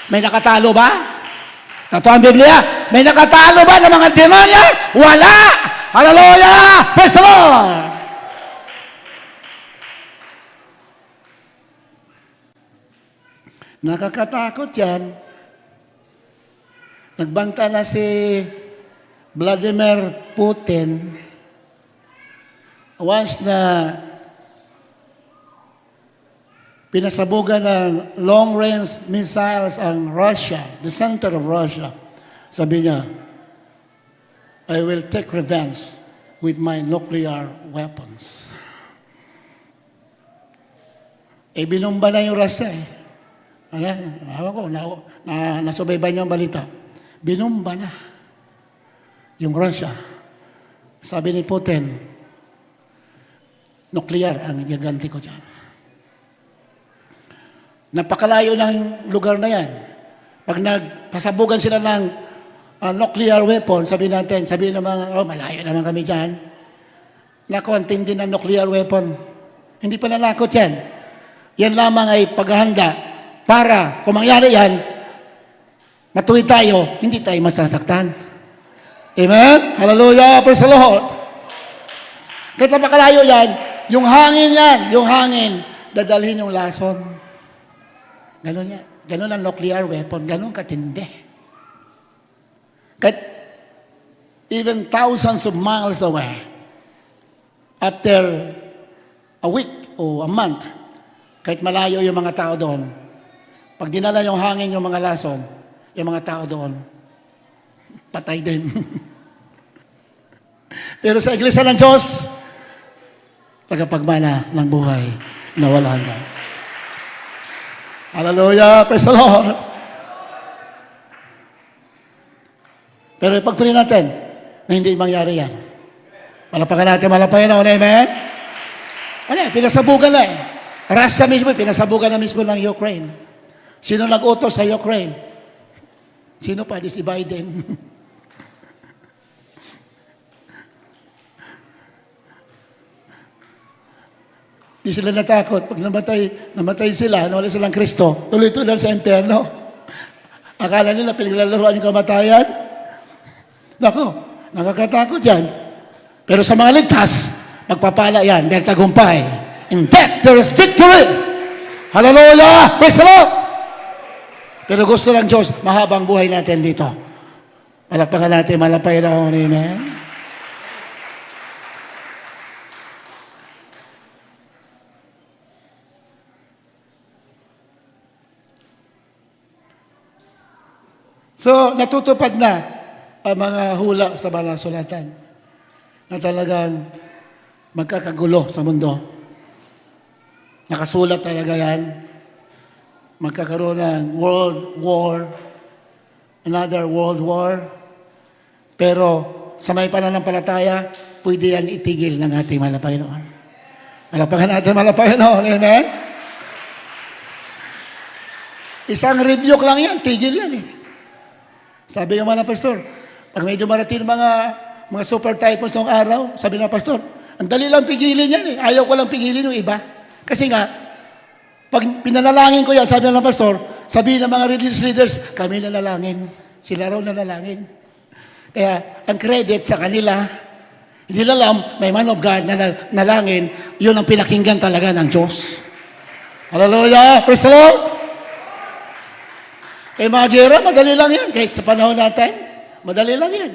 May nakatalo ba? Totoo ang Biblia? May nakatalo ba ng mga demonya? Wala! Hallelujah! Praise the Lord! Nakakatakot yan. Nagbanta na si Vladimir Putin once na pinasabugan ng long-range missiles ang Russia, the center of Russia. Sabi niya, I will take revenge with my nuclear weapons. Binumba na yung Russia eh. Nasubaybay niyo ang balita. Binumba na yung Russia. Sabi ni Putin, nuclear ang gaganti ko dyan. Napakalayo ng lugar na yan. Pag nagpasabugan sila ng nuclear weapon, sabi ng mga, malayo naman kami dyan. Nakontin din ng nuclear weapon. Hindi pa nanakot yan. Yan lamang ay paghahanda para, kung mangyari yan, matuwid tayo, hindi tayo masasaktan. Amen? Hallelujah! Praise the Lord! Kahit napakalayo yan, yung hangin, dadalhin yung lason. Ganon yan. Ganon ang nuclear weapon. Ganon katindi. Kahit even thousands of miles away, after a week o a month, kahit malayo yung mga tao doon, pag dinala yung hangin yung mga lason, yung mga tao doon, patay din. Pero sa Iglesia ng Diyos, tagapagmana ng buhay na wala na. Hallelujah! Praise the Lord! Pero ipag-pray natin na hindi mangyari yan. Malapakan natin, amen? Ano, pinasabugan na eh. Russia mismo, pinasabugan na mismo ng Ukraine. Sino nag-utos sa Ukraine? Sino pa? Di si Biden. Di sila natakot. Pag namatay sila, wala silang Kristo, tuloy-tuloy sa impyerno. Akala nila pinaglalaroan yung kamatayan. Nako, nakakatakot yan. Pero sa mga ligtas, magpapala yan, dahil tagumpay. In death, there is victory. Hallelujah! Praise the Lord! Pero gusto ng Diyos, mahabang buhay natin dito. Palakpakan natin, malapay na ako. Amen? So, natutupad na ang mga hula sa banal na sulatan na talagang magkakagulo sa mundo. Nakasulat talaga yan. Magkakaroon ng world war, another world war. Pero sa may pananampalataya, pwede yan itigil ng ating mahal na Panginoon. Malapakan natin mahal na Panginoon. Amen? Isang rebuke lang yan, tigil yan eh. Sabi ng mga pastor, pag medyo marating mga super typhoons ng araw, sabi ng pastor, ang dali lang pigilin yan eh. Ayaw ko lang pigilin yung iba. Kasi nga, pag pinanalangin ko yan, sabi ng pastor, sabi ng mga religious leaders, kami nanalangin. Sila raw nanalangin. Kaya, ang credit sa kanila, hindi na alam, may man of God na nalangin, yun ang pinakinggan talaga ng Diyos. Hallelujah! Praise the Lord! Kaya mga gera, madali lang yan. Kahit sa panahon natin, madali lang yan.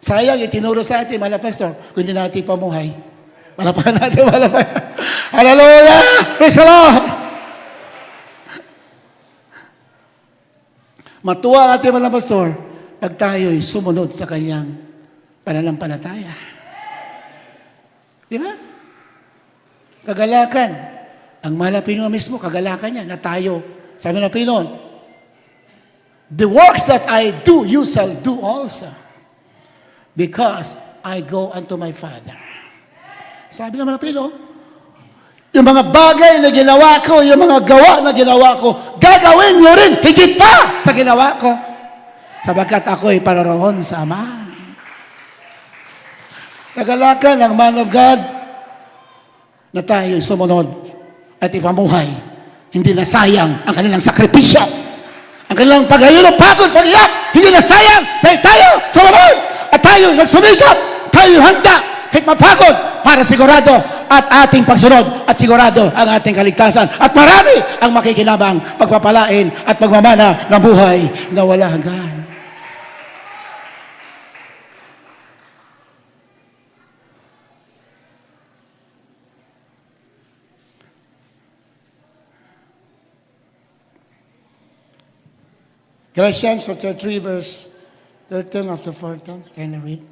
Sayang, itinuro sa atin, mga pastor, kung hindi natin pamuhay. Malapakan natin, malapakan. Hallelujah! Praise the Lord! Matuwa ang ating mga pastor pag tayo'y sumunod sa kanyang pananampalataya. Di ba? Kagalakan. Ang mahal na Pinoon mismo, kagalakan niya na tayo. Sabi ng Pinoon, the works that I do, you shall do also. Because I go unto my Father. Sabi naman ng Pinoon, yung mga bagay na ginawa ko, yung mga gawa na ginawa ko, gagawin nyo rin higit pa sa ginawa ko. Sabagkat ako'y paroroon sa Ama. Kagalakan ng man of God na tayo'y sumunod at ipamuhay. Hindi na sayang ang kanilang sakripisyo. Ang kanilang pag-ayuno, pagod, pag-iyak, hindi na sayang dahil tayo sumunod at tayo nagsumikap, tayo handa kahit mapagod para sigurado at ating pagsunod at sigurado ang ating kaligtasan. At marami ang makikinabang, pagpapalain at pagmamana ng buhay na wala hanggan. Galatians chapter 3 verse 13 after 14. Can you read?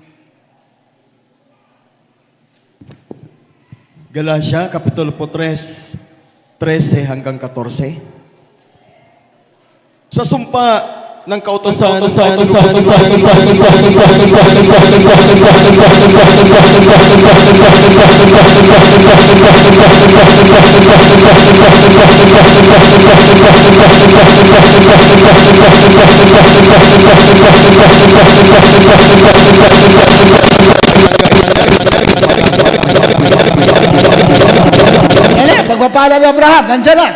Galacia, Kapitulo 3, 13 hanggang 14. Sa sumpa ng kautosan Yan pagpapala ni Abraham, nandiyan na.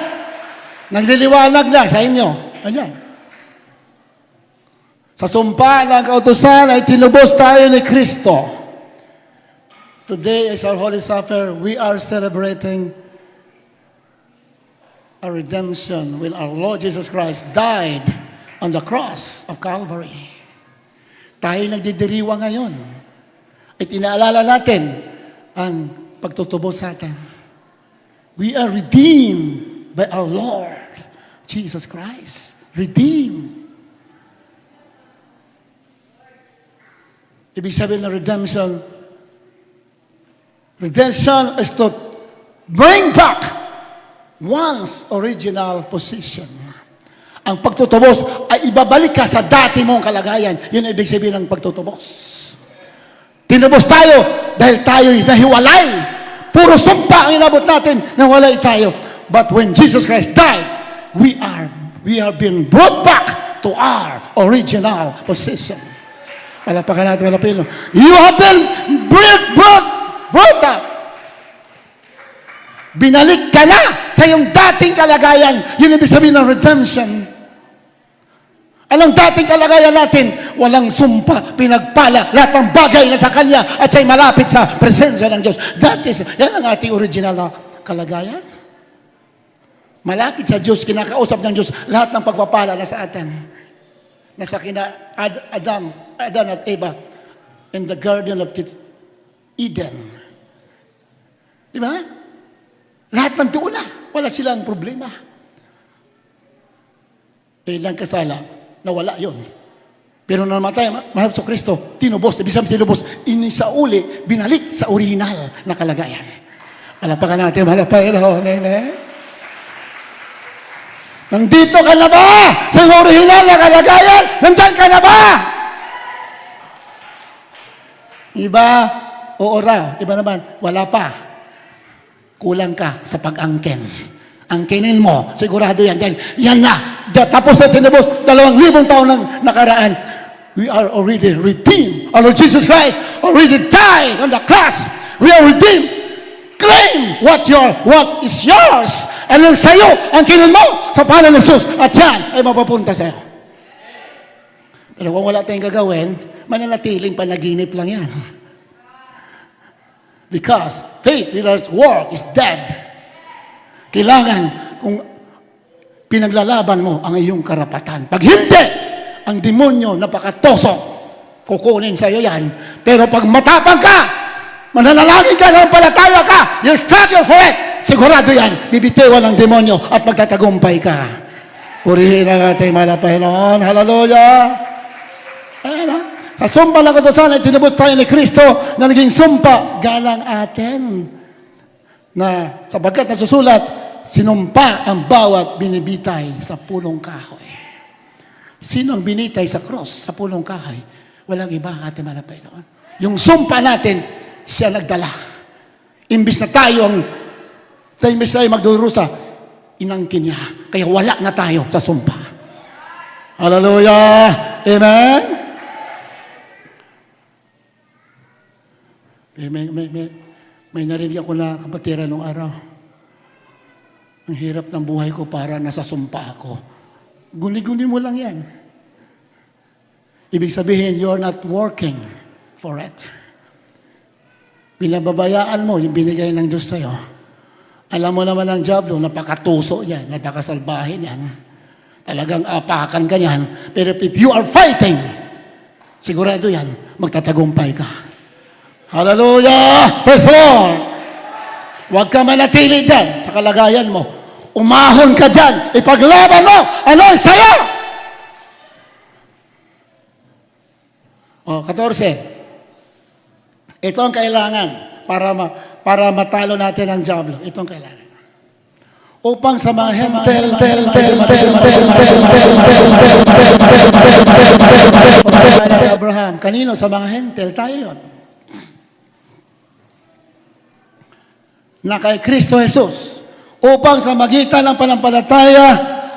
Nagliliwanag na sa inyo. Nandiyan. Sa sumpa ng kautusan ay tinubos tayo ni Kristo. Today is our Holy Supper. We are celebrating a redemption when our Lord Jesus Christ died on the cross of Calvary. Tayo nagdidiriwa ngayon. At inaalala natin ang pagtutubos sa atin. We are redeemed by our Lord Jesus Christ. Redeemed. Ibig sabihin ng redemption is to bring back one's original position. Ang pagtutubos ay ibabalik ka sa dati mong kalagayan. Yun ang ibig sabihin ng pagtutubos. Tinubos tayo dahil tayo'y nahiwalay. Puro sumpa ang inabot natin, nawalay tayo. But when Jesus Christ died, we are being brought back to our original position. Palapakan natin, malapilo. You have been brought up. Binalik ka na sa iyong dating kalagayan. Yun ibig sabihin ng redemption. Anong dating kalagayan natin? Walang sumpa, pinagpala, lahat ng bagay na sa Kanya at siya'y malapit sa presensya ng Diyos. Yan ang ating original na kalagayan. Malapit sa Diyos, kinakausap ng Diyos, lahat ng pagpapala na sa atin. Nasa kina Adan at Eva in the Garden of Eden. Di ba? Lahat ng doon na. Wala silang problema. Ilang kasala, nawala yun. Pero nung namatay, maharap sa Kristo, tinubos, ibig sabihin tinubos, inisauli, binalik sa original na kalagayan. Palapakan natin, Panginoon, amen. Nandito ka na ba? Sa original na kalagayan, nandyan ka na ba? Iba, oo raw. Iba naman, wala pa. Kulang ka sa pag-angkin. Angkinin mo, sigurado yan. Then, yan na. Tapos na tinubos, 2,000 taon nang nakaraan. We are already redeemed. Our Lord Jesus Christ already died on the cross. We are redeemed. Claim what is yours. Ano sa'yo, angkinin mo sa pangalan ng Jesus. At yan ay mapapunta sa'yo. Pero kung wala tayong gagawin, mananatiling panaginip lang yan. Because faith without work is dead. Kailangan kung pinaglalaban mo ang iyong karapatan. Pag hindi, ang demonyo napakatosok, kukunin sa iyo yan. Pero pag matapang ka, mananalangin ka, palataya ka, you struggle for it, sigurado yan, bibitiwan ng demonyo at magtatagumpay ka. Purihin ang ating mga Panginoon. Hallelujah! Ayan ha. Sa sumpa ng katusan ay tinubos tayo ni Kristo na naging sumpa galang atin. Na sapagkat nasusulat, sinumpa ang bawat binibitay sa punong kahoy. Sino ang binitay sa cross, sa punong kahoy? Walang iba, ating mga Panginoon. Yung sumpa natin, siya nagdala. Imbis na tayo magdurusa, inangkin niya. Kaya wala na tayo sa sumpa. Hallelujah! Amen? May narinig ako na kapatira nung araw. Ang hirap ng buhay ko para nasa sumpa ako. Guni-guni mo lang yan. Ibig sabihin, you're not working for it. Pinababayaan mo yung binigay ng Diyos sa'yo. Alam mo naman ang job doon, napakatuso yan, napakasalbahin yan. Talagang apakan ka yan. Pero if you are fighting, sigurado yan, magtatagumpay ka. Hallelujah! Praise the Lord! Huwag ka manatili dyan sa kalagayan mo. Umahon ka dyan. Ipaglaban mo. Ano ang sayo? 14. Ito ang kailangan para matalo natin ang diablo. Ito ang kailangan. Upang sa mga hentel, Abraham, kanino? Sa mga hentel, tayo yun. Na kay Kristo Jesus, upang sa magitan ng panampalataya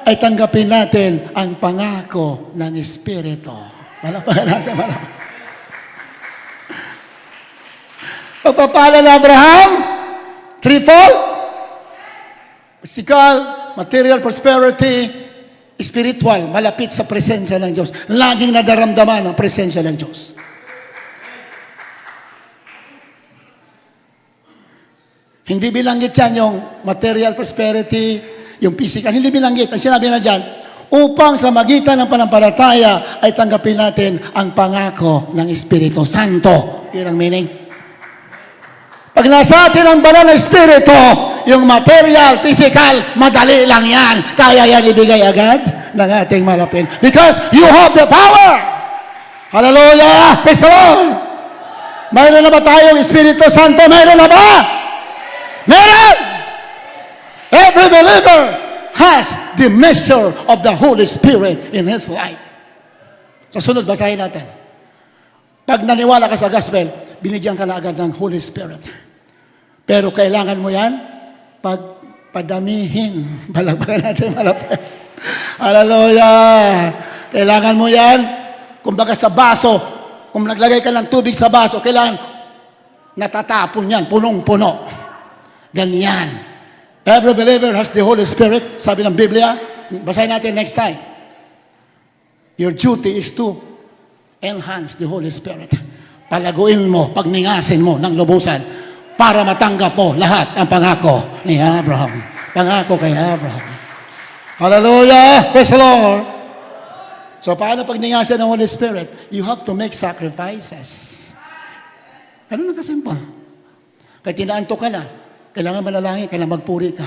ay tanggapin natin ang pangako ng Espiritu. Malapagan natin, malapagan. Pagpapala na Abraham, threefold, physical, material prosperity, spiritual, malapit sa presensya ng Diyos. Laging nadaramdaman ang presensya ng Diyos. Hindi bilanggit yan yung material prosperity, yung physical. Hindi bilanggit. Ang sinabi na dyan, upang sa magitan ng panampalataya ay tanggapin natin ang pangako ng Espiritu Santo. Yun ang meaning. Pag nasa atin ang banal na Espiritu, yung material, physical, madali lang yan. Kaya yan ibigay agad ng ating malapin. Because you have the power. Hallelujah! Praise the Lord! Mayroon na ba tayong Espiritu Santo? Mayroon na ba? Meron! Every believer has the measure of the Holy Spirit in his life. Sa sunod, basahin natin. Pag naniwala ka sa gospel, binigyan ka na agad ng Holy Spirit. Pero kailangan mo yan padamihin. Balagbagan natin, malapit. Hallelujah! Kailangan mo yan, kumbaga sa baso, kung naglagay ka ng tubig sa baso, kailangan natatapon yan, punong-puno. Ganyan. Every believer has the Holy Spirit. Sabi ng Biblia. Basahin natin next time. Your duty is to enhance the Holy Spirit. Palaguin mo, pagningasin mo ng lubusan para matanggap mo lahat ang pangako ni Abraham. Pangako kay Abraham. Hallelujah! Praise the Lord! So, paano pagningasin ng Holy Spirit? You have to make sacrifices. Ano na kasimple? Kaya tinaanto ka na. Kailangan manalangin, kailangan magpuri ka.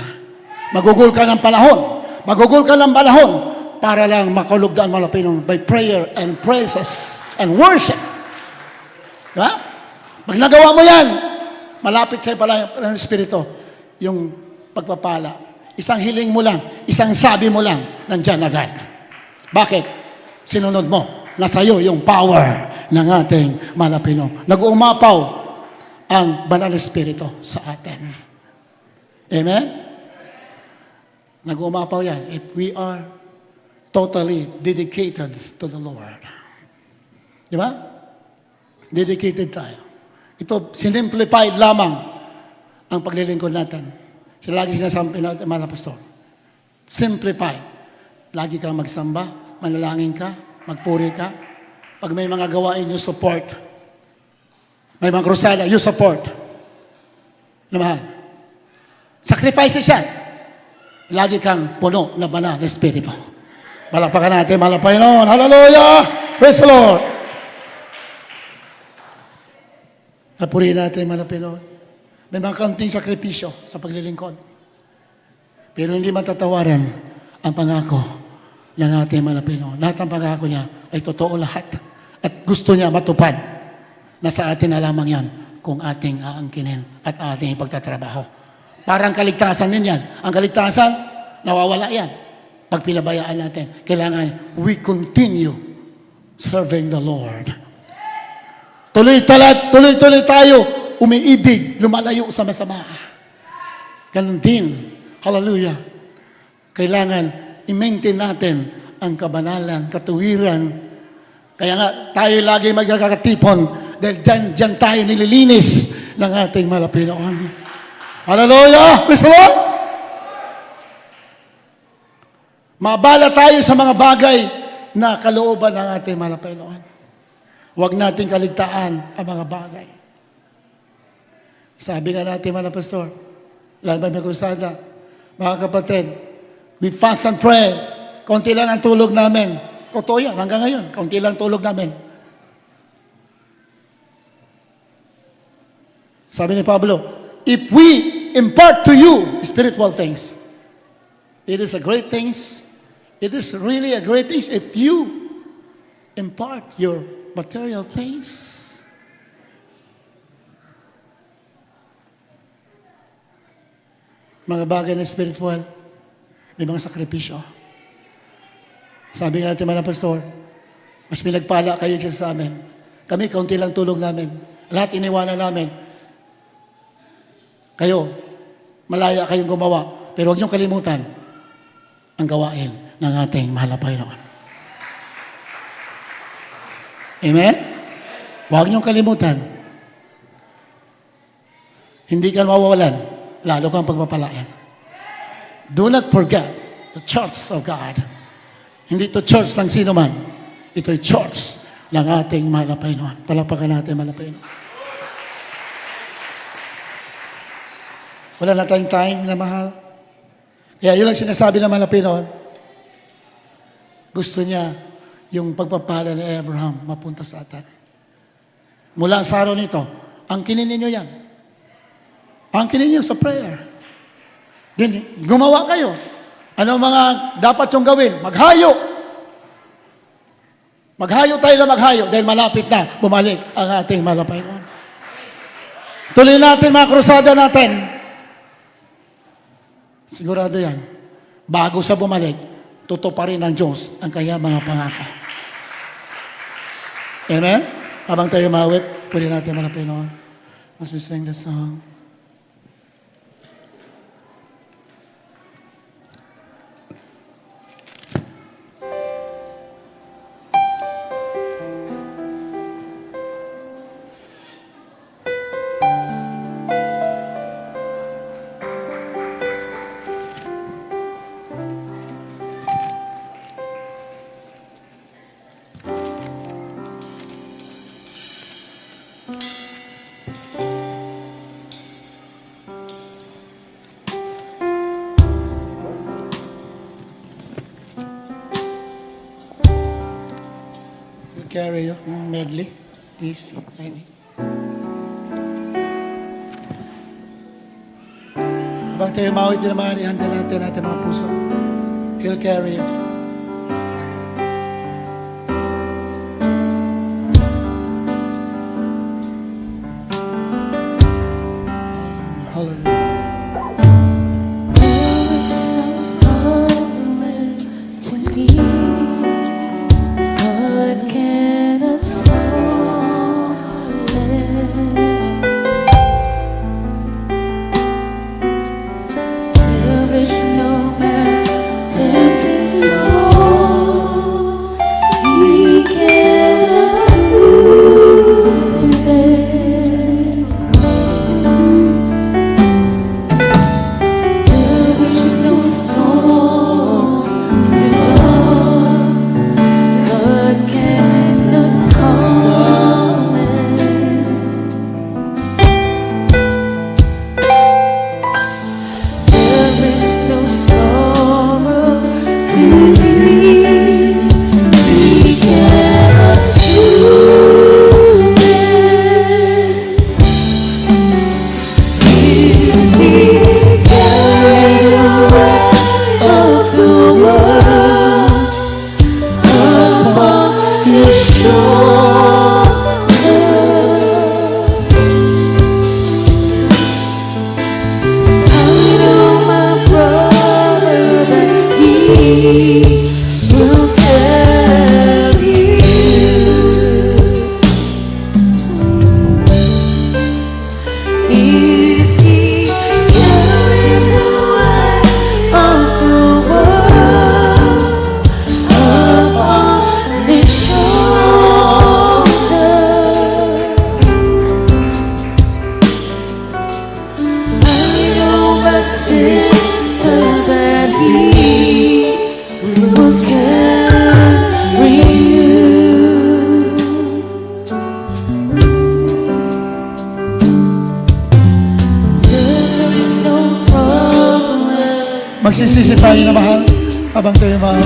Magugol ka ng panahon. Magugol ka ng panahon para lang makalugdaan mga Pilipino by prayer and praises and worship. Diba? Pag nagawa mo yan, malapit sa'yo pala ng Espiritu, yung pagpapala. Isang hiling mo lang, isang sabi mo lang, nandyan agad. Bakit? Sinunod mo. Nasa iyo yung power ng ating Malapino. Nag-uumapaw ang Banal na Espiritu sa atin. Amen? Nag-uumapaw yan. If we are totally dedicated to the Lord. Di ba? Dedicated tayo. Ito, sinimplified lamang ang paglilingkod natin. Siya lagi sinasabi natin, mga pastor. Simplified. Lagi kang magsamba, manalangin ka, magpuri ka. Pag may mga gawain, you support. May mga krusada, you support. Namahal. Sacrifices yan. Lagi kang puno na banal na Espiritu. Palakpakan natin, malapay noon. Hallelujah! Praise the Lord! Napurihin natin, malapay noon. May mga kaunting sakripisyo sa paglilingkod. Pero hindi matatawaran ang pangako ng ating malapay noon. Lahat ng pangako niya ay totoo lahat. At gusto niya matupad na sa atin na lamang yan kung ating aangkinin at ating ipagtatrabaho. Parang kaligtasan din yan. Ang kaligtasan, nawawala yan. Pag pinabayaan natin, kailangan we continue serving the Lord. Tuloy-tuloy tayo umiibig, lumalayo sa masama. Ganun din. Hallelujah. Kailangan i-maintain natin ang kabanalan, katuwiran. Kaya nga, tayo lagi magkakatipon dahil dyan tayo nililinis ng ating Malapinoon. Hallelujah! Praise the Lord! Mabala tayo sa mga bagay na kalooban ng ating Malapinoon. Huwag nating kaligtaan ang mga bagay. Sabi nga natin, mga pastor, lalo ba may krusada, mga kapatid, we fast and pray. Kaunti lang ang tulog namin. Totoo yan, hanggang ngayon, kaunti lang tulog namin. Sabi ni Pablo, if we impart to you spiritual things, it is a great things. It is really a great thing if you impart your material things. Mga bagay na spiritual, may mga sakripisyo. Sabi nga natin mga pastor, mas pinagpala kayo sa amin. Kami, kaunti lang tulog namin. Lahat iniwanan namin. Kayo, malaya kayong gumawa. Pero huwag niyong kalimutan ang gawain ng ating mahal na Panginoon. Amen? Huwag niyong kalimutan. Hindi ka mawawalan, lalo kang pagpapalain. Do not forget the church of God. Hindi ito church ng sino man. Ito'y church ng ating mahal na Panginoon. Palakpakan natin, mahal na Panginoon. Wala na tayong time na mahal. Kaya yun lang sinasabi ng mahal na Panginoon. Gusto niya yung pagpapala ni Abraham mapunta sa atin. Mula sa araw nito, angkinin ninyo yan. Angkinin ninyo sa prayer. Then, gumawa kayo. Ano mga dapat yung gawin? Maghayo. Maghayo tayo na maghayo dahil malapit na bumalik ang ating malapay noon. Tuloy natin mga krusada natin. Sigurado yan. Bago sa bumalik, tutuparin ng Diyos ang kanya mga pangako. Amen? Habang tayo mawit, pwede natin malapay noon. As we sing the song. Carry your medley, please. Habang tayo mawit din naman, ihanda natin mga puso. He'll carry you. Magsisisi tayo na mahal habang tayo mahal.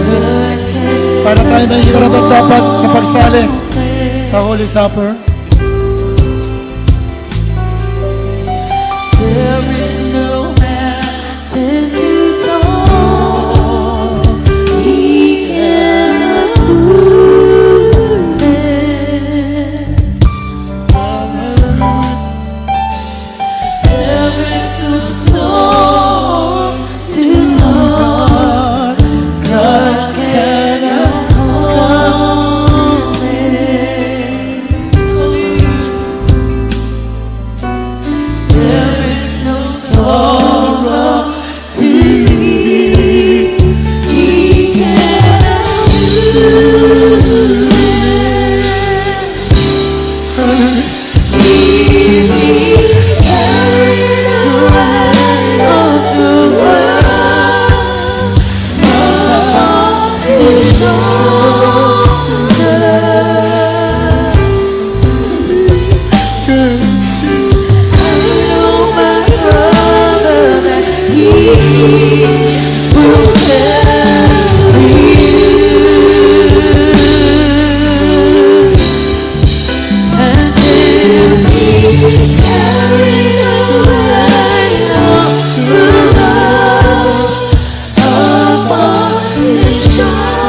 Para tayo may karapat dapat sa pagsali sa Holy Supper. There is no mountain too tall He cannot move it. There is no storm too dark God cannot calm it. There is no sorrow too deep He cannot soothe it. If He carried the weight of the world upon His shoulder, I know my brother that He will carry you. And if He carried the weight of the world upon His shoulder,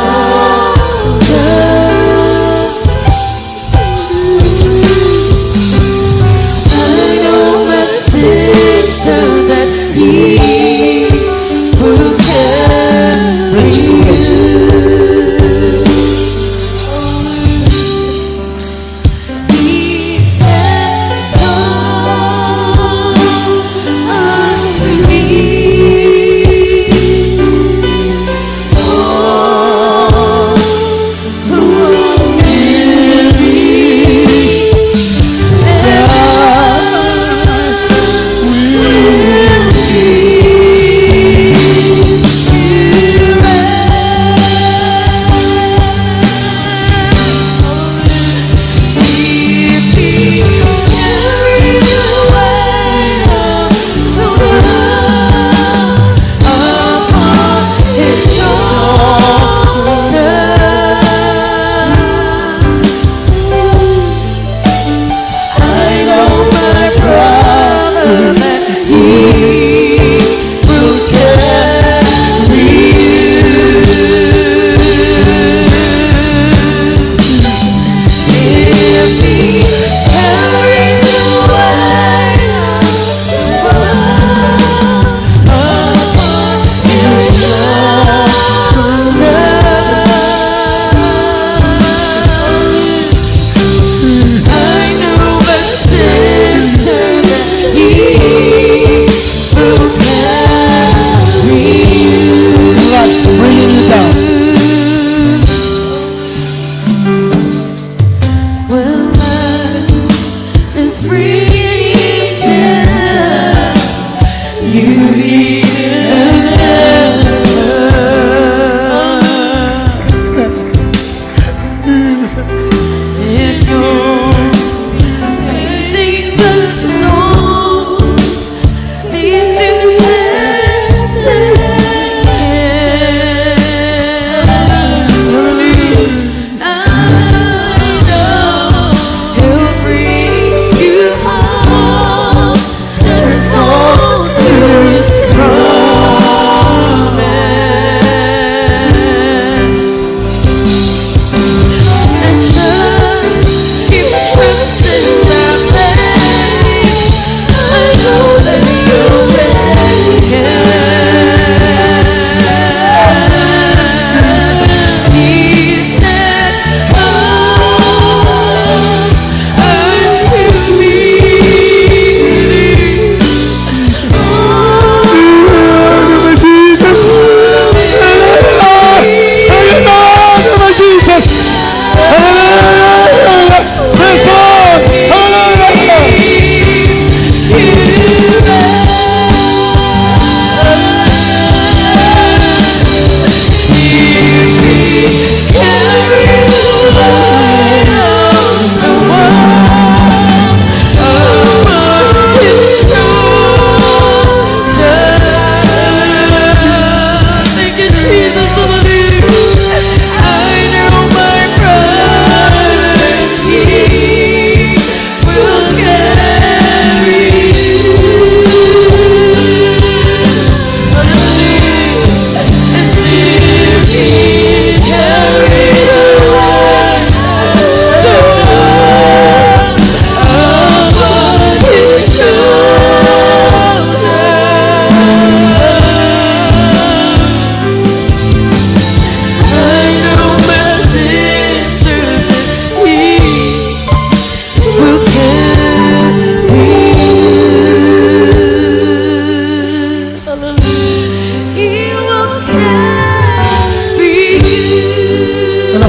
I know my sister that He will carry He said, "Come unto me, all who are weary, and I will give you rest."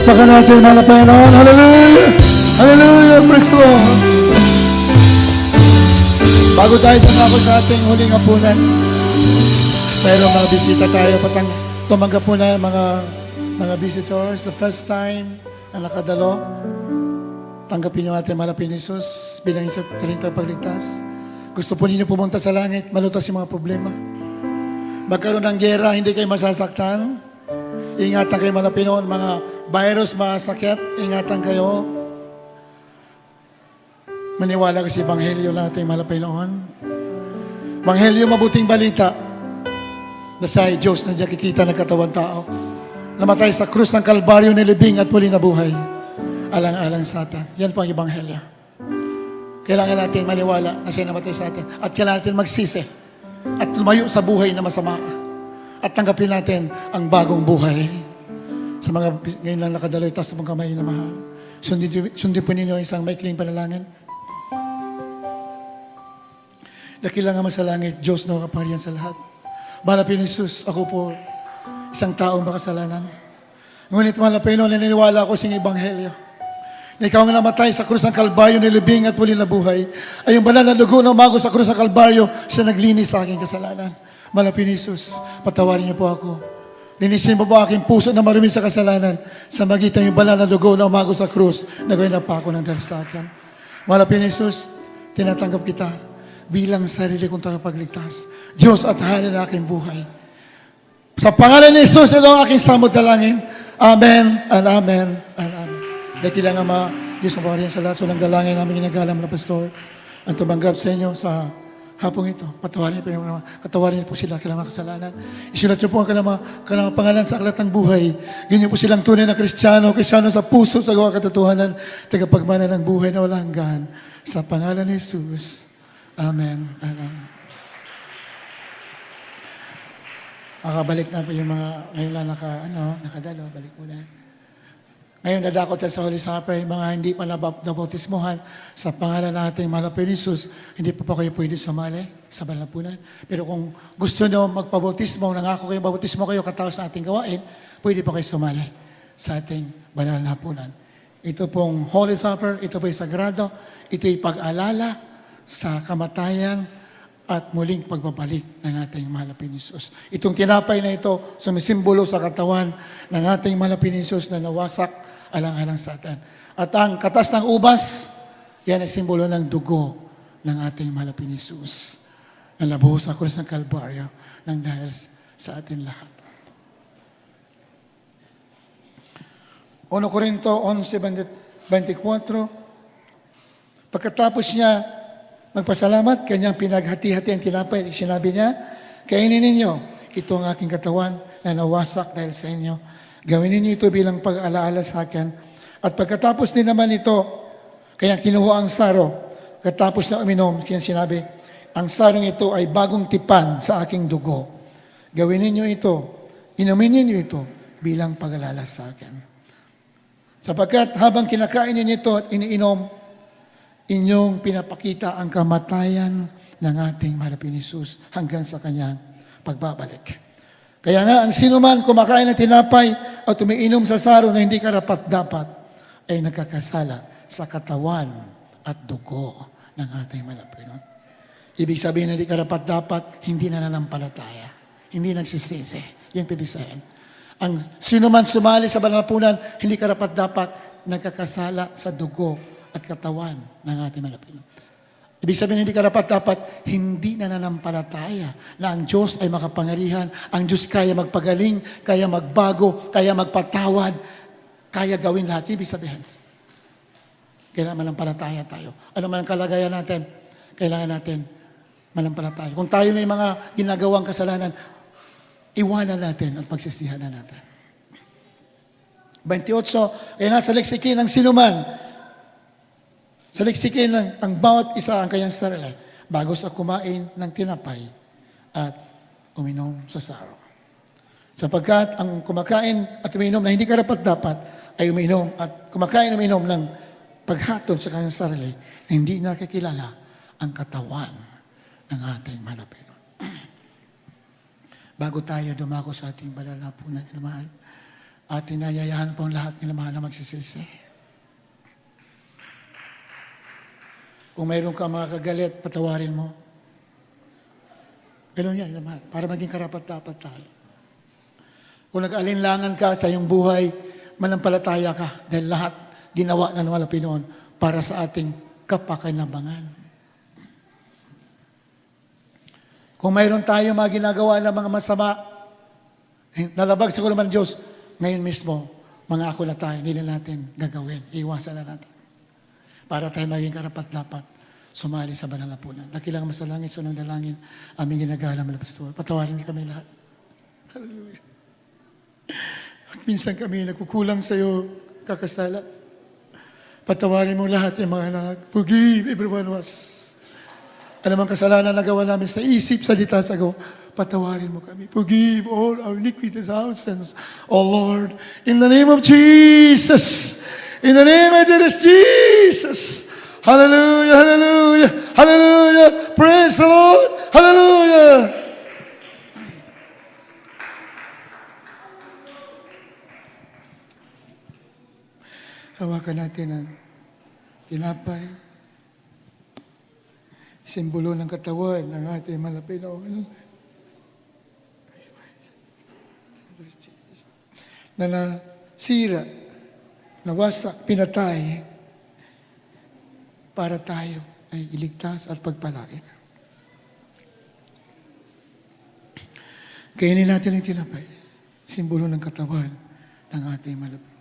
Palakpakan natin, mga Panginoon. Hallelujah! Hallelujah! Praise the Lord! Bago tayo tumako sa ating huling hapunan, mayroong mga bisita tayo. Tumanggap po na mga visitors. The first time na nakadalo, tanggapin niyo natin malapit ni Jesus bilang isa trinitang pagligtas. Gusto po ninyo pumunta sa langit, malutas yung mga problema. Magkaroon ng gera, hindi kayo masasaktan. Ingatan kayo mga Pinoon, mga virus, mga sakit, ingatan kayo. Maniwala ka sa Ebanghelyo natin, mga Pinoon. Ebanghelyo, mabuting balita na sa Diyos na nakikita ng katawan tao. Namatay sa krus ng Kalbaryo, nilibing at muli nabuhay. Alang-alang sa atin. Yan po ang Ebanghelyo. Kailangan natin maniwala na siya namatay sa atin. At kailangan natin magsisi. At lumayo sa buhay na masama. At tanggapin natin ang bagong buhay. Sa mga ngayon lang nakadaloy, taas mong kamay na mahal. Sundin po ninyo isang maikling panalangin. Dakilang Ama sa langit, Diyos na kapangyarihan sa lahat. Malapit ni Jesus, ako po isang taong makasalanan. Ngunit malapit no, naniniwala ako sa Ebanghelyo. Na ikaw nga namatay sa krus ng Kalbaryo, nilibing at muli nabuhay. Ay yung banal na dugo na umago sa krus ng Kalbaryo, siya naglinis sa aking kasalanan. Malapit ni Jesus, patawarin niyo po ako. Linisin mo po aking puso na marumi sa kasalanan sa magitan yung banal na dugo na umago sa krus na gawin na pa ako ng dahil sa akin. Malapit ni Jesus, tinatanggap kita bilang sarili kong tagapagligtas. Diyos at halin na aking buhay. Sa pangalan ni Jesus, ito ang aking samod dalangin. Amen and amen and amen. Dahil kailangan Ama, Diyos ang pawarihan sa lahat. So lang dalangin namin ginagalam na pastor ang tumanggap sa inyo sa hapong ito. Patawarin niyo po naman. Katawarin niyo po sila kailangan kasalanan. Isulat niyo po ang kailangan pangalan sa aklat ng buhay. Ganyan po silang tunay na Kristiyano sa puso, sa gawa katotohanan, tagapagmana ng buhay na walang hanggan. Sa pangalan ni Jesus. Amen. Amen. Makabalik na po yung mga ngayon lang nakadalo. Balik muna. Ngayon, dadakot tayo sa Holy Supper, yung mga hindi pa nabautismohan sa pangalan nating malapit ni Jesus, hindi pa po kayo pwede sumali sa balapunan. Pero kung gusto nyo magpabautismo, nangako kayo, babautismo kayo katapos na ating gawain, pwede pa kayo sumali sa ating banal na hapunan. Ito pong Holy Supper, ito po yung sagrado, ito yung pag-alala sa kamatayan at muling pagbabalik ng ating malapit ni Jesus. Itong tinapay na ito, sumisimbolo sa katawan ng ating malapit ni Jesus na nawasak alang-alang sa atin. At ang katas ng ubas, yan ay simbolo ng dugo ng ating malapit ni Jesus na nabuhos sa krus ng Kalbaryo ng dahil sa atin lahat. 1 Corinto 11:24. Pagkatapos niya magpasalamat, kanyang pinaghati-hati ang tinapay. Sinabi niya, kainin ninyo, ito ang aking katawan na nawasak dahil sa inyo. Gawin ninyo ito bilang pag-alaala sa akin. At pagkatapos din naman ito, kaya kinuha ang saro. Katapos na uminom, kaya sinabi, ang sarong ito ay bagong tipan sa aking dugo. Gawin ninyo ito, inumin ninyo ito bilang pag-alala sa akin. Sapagkat habang kinakain ninyo ito at iniinom, inyong pinapakita ang kamatayan ng ating malapit ni Jesus hanggang sa kanyang pagbabalik. Kaya nga, ang sinuman kumakain ng tinapay at umiinom sa saro na hindi karapat-dapat ay nagkakasala sa katawan at dugo ng ating malapit. Ibig sabihin na hindi karapat-dapat, hindi nananampalataya, hindi nagsisisi. Yan pibisahin. Ang sinuman sumali sa banalapunan, hindi karapat-dapat, nagkakasala sa dugo at katawan ng ating malapit. Ibig sabihin, hindi karapat-dapat, hindi nananampalataya na ang Diyos ay makapangyarihan, ang Diyos kaya magpagaling, kaya magbago, kaya magpatawad, kaya gawin lahat. Ibig sabihin, kailangan manampalataya tayo. Ano man ang kalagayan natin, kailangan natin manampalataya. Kung tayo may mga ginagawang kasalanan, iwanan natin at pagsisihan na natin. 28, kaya nga sa leksikin ng sinuman, sa leksikin lang, ang bawat isa ang kanyang sarili bago sa kumain ng tinapay at uminom sa saro. Sapagkat ang kumakain at uminom na hindi karapat-dapat ay uminom at kumakain at uminom ng paghatol sa kanyang sarili na hindi nakikilala ang katawan ng ating malapit. Bago tayo dumako sa ating banal na hapunan, mahal, At tinayayahan po ang lahat nila mahal na magsisisi. Kung mayroon ka mga kagalit, patawarin mo. Ganun yan, naman, para maging karapat-dapat tayo. Kung nag-alinlangan ka sa iyong buhay, manampalataya ka dahil lahat ginawa na ng Pinoon para sa ating kapakinabangan. Kung mayroon tayo mga ginagawa ng mga masama, nalabag sa kulungan ng Diyos, ngayon mismo, mga ako na tayo, hindi na natin gagawin. Iwasan na natin. Para tayo maging karapat-dapat, sumali sa banal na punan. Dakilang masalangin, sunong dalangin, aming ginagalang mga pastor. Patawarin niyo kami lahat. Hallelujah. At minsan kami nagkukulang sa iyo, kakasala. Patawarin mo lahat yung mga anak. Forgive everyone was. Ano mang kasalanan na gawa namin sa isip, salita, sago, patawarin mo kami. Forgive all our iniquities, our sins. Oh Lord, in the name of Jesus, in the name of Jesus. Hallelujah, hallelujah, hallelujah. Praise the Lord. Hallelujah. Hawakan natin ang tinapay. Simbolo ng katawan ng ating malapinoon. Na nasira, nawasak, pinatay para tayo ay iligtas at pagpalain. Kainin natin ang tinapay, simbolo ng katawan ng ating malapinoon.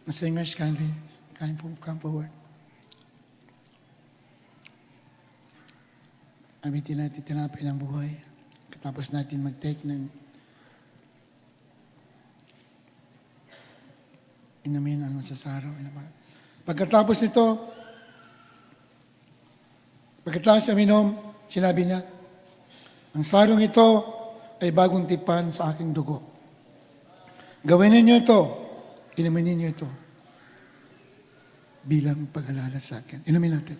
The singers kindly come forward. Abitin natin tinapay ng buhay. Katapos natin mag-take ng inumin ang masasaraw. Pagkatapos nito, pagkatapos siya minom, sinabi niya, ang sarong ito ay bagong tipan sa aking dugo. Gawin ninyo ito. Inumin ninyo ito bilang pag-alala sa akin. Inumin natin.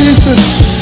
Jesus.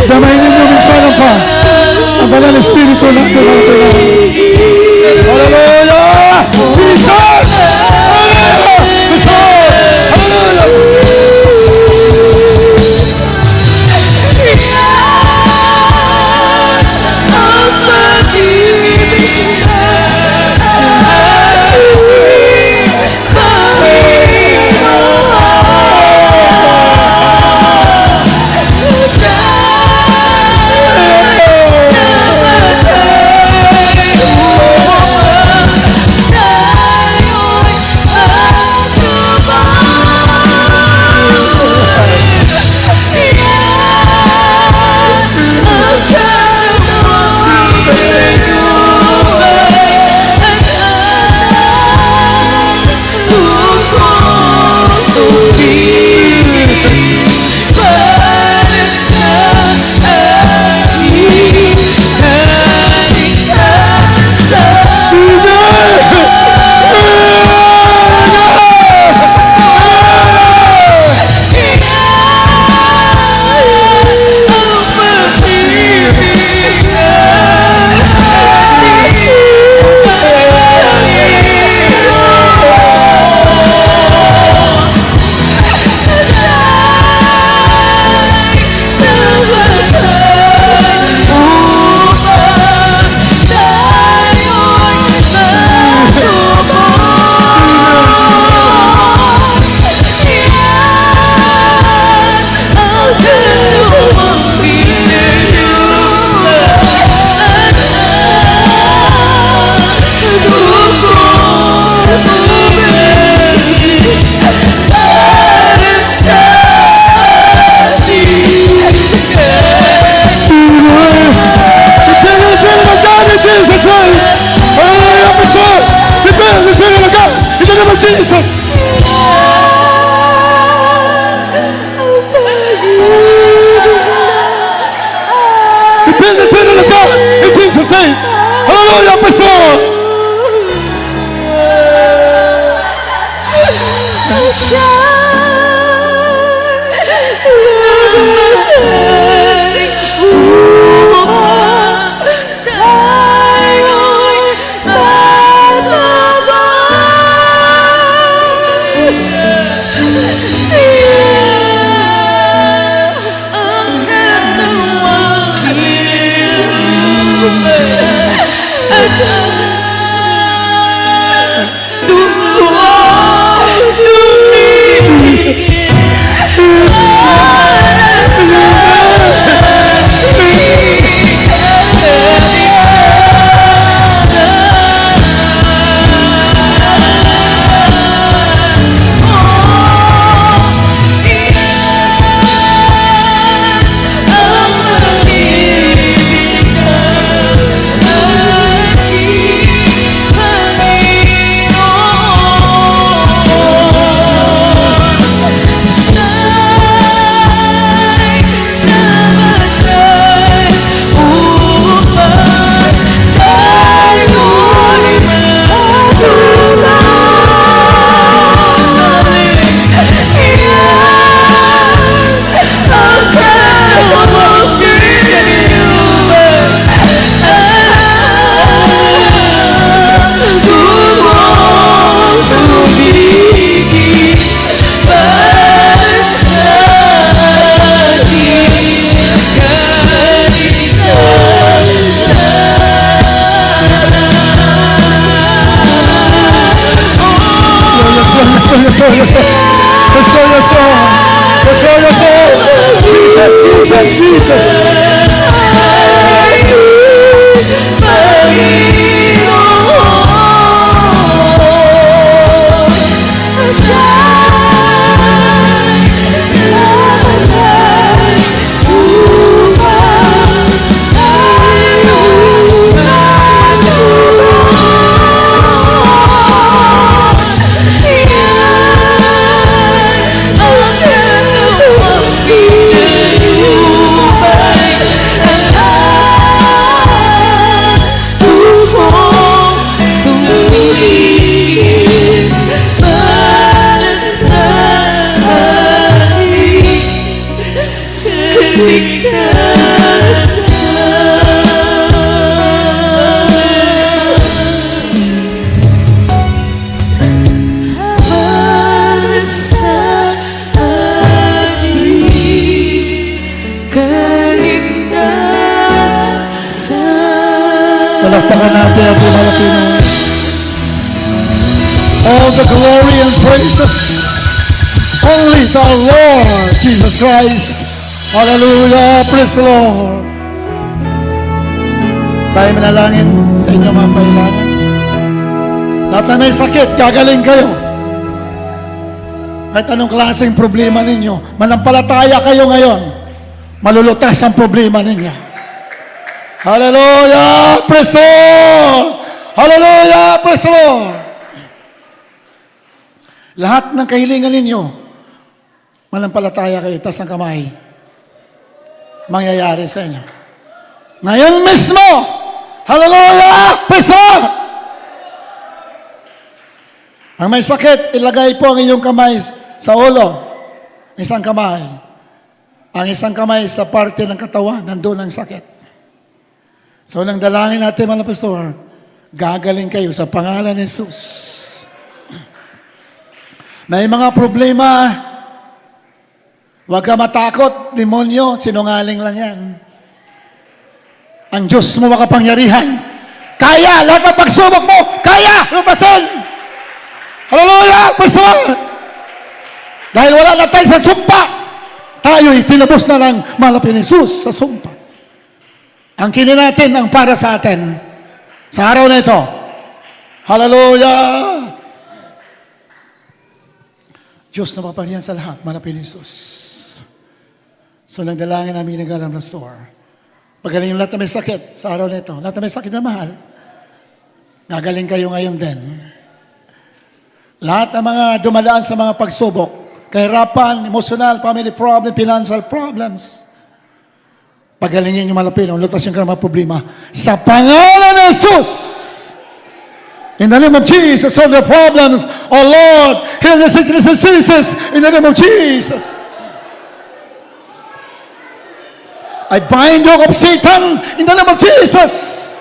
Damay ninyo minsan pa ang banal na Espiritu natin. Hallelujah! Jesus! Hallelujah! Hallelujah! Yes, Lord. Jesus, Jesus, Jesus. Palakpakan natin ang mga Pinoy. All the glory and praises only to our Lord Jesus Christ. Hallelujah. Praise the Lord. Tayo manalangin sa inyong mga kailangan. Lahat na may sakit, gagaling kayo. Kahit anong klaseng problema ninyo, manampalataya kayo ngayon, malulutas ang problema ninyo. Hallelujah! Praise the Lord! Hallelujah! Praise the Lord! Lahat ng kahilingan ninyo, manampalataya kayo, taas ng kamay, mangyayari sa inyo. Ngayon mismo! Hallelujah! Praise the Lord! Ang may sakit, ilagay po ang iyong kamay sa ulo. Isang kamay. Ang isang kamay sa parte ng katawan, nandun ang sakit. So, nang dalangin natin mga pastor, gagaling kayo sa pangalan ni Jesus. May mga problema, huwag ka matakot, demonyo, sinungaling lang yan. Ang Diyos mo makapangyarihan. Kaya, lahat ng pagsubok mo, kaya, lutasin. Hallelujah, praise the Lord. Dahil wala na tayo sa sumpa, tayo'y tinubos na ng malapit ni Jesus sa sumpa. Ang kinin natin ang para sa atin sa araw na ito. Hallelujah! Diyos na mapapanihan sa lahat, malapit ni Jesus. So, nagdalangin namin nagalang na store. Pagaling yung lahat na may sakit sa araw na ito. Lahat na may sakit na mahal. Gagaling kayo ngayon din. Lahat ng mga dumadaan sa mga pagsubok, kahirapan, emotional, family problem, financial problems, pagalingin yung malapit, lutasin ka ng mga problema. Sa pangalan ng Jesus! In the name of Jesus, all the problems, oh Lord, heal the sickness and diseases in the name of Jesus. I bind the yoke of Satan in the name of Jesus.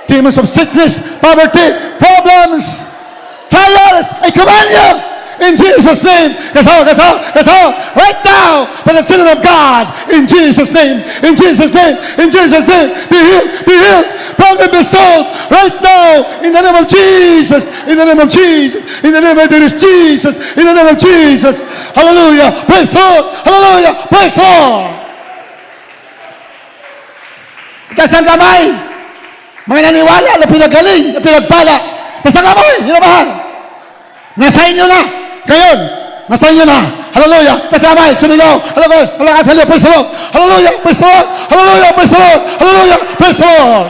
Demons of sickness, poverty, problems, trials, I command you in Jesus' name. That's all. Right now, for the children of God, in Jesus' name, in Jesus' name, in Jesus' name, be healed, problem be solved right now, in the name of Jesus, in the name of Jesus, in the name of Jesus, in the name of Jesus. Hallelujah, praise the Lord, hallelujah, praise the Lord. Itaas ang kamay, mga naniwala na pinagaling, na pinagpala. Itaas ang kamay, hinamahal. Nasa inyo na. Ngayon, nasa inyo na. Hallelujah. Tasamay, sumigaw. Hallelujah. Hallelujah. Praise the Lord. Hallelujah. Praise the Lord. Hallelujah. Praise the Lord. Hallelujah. Praise the Lord.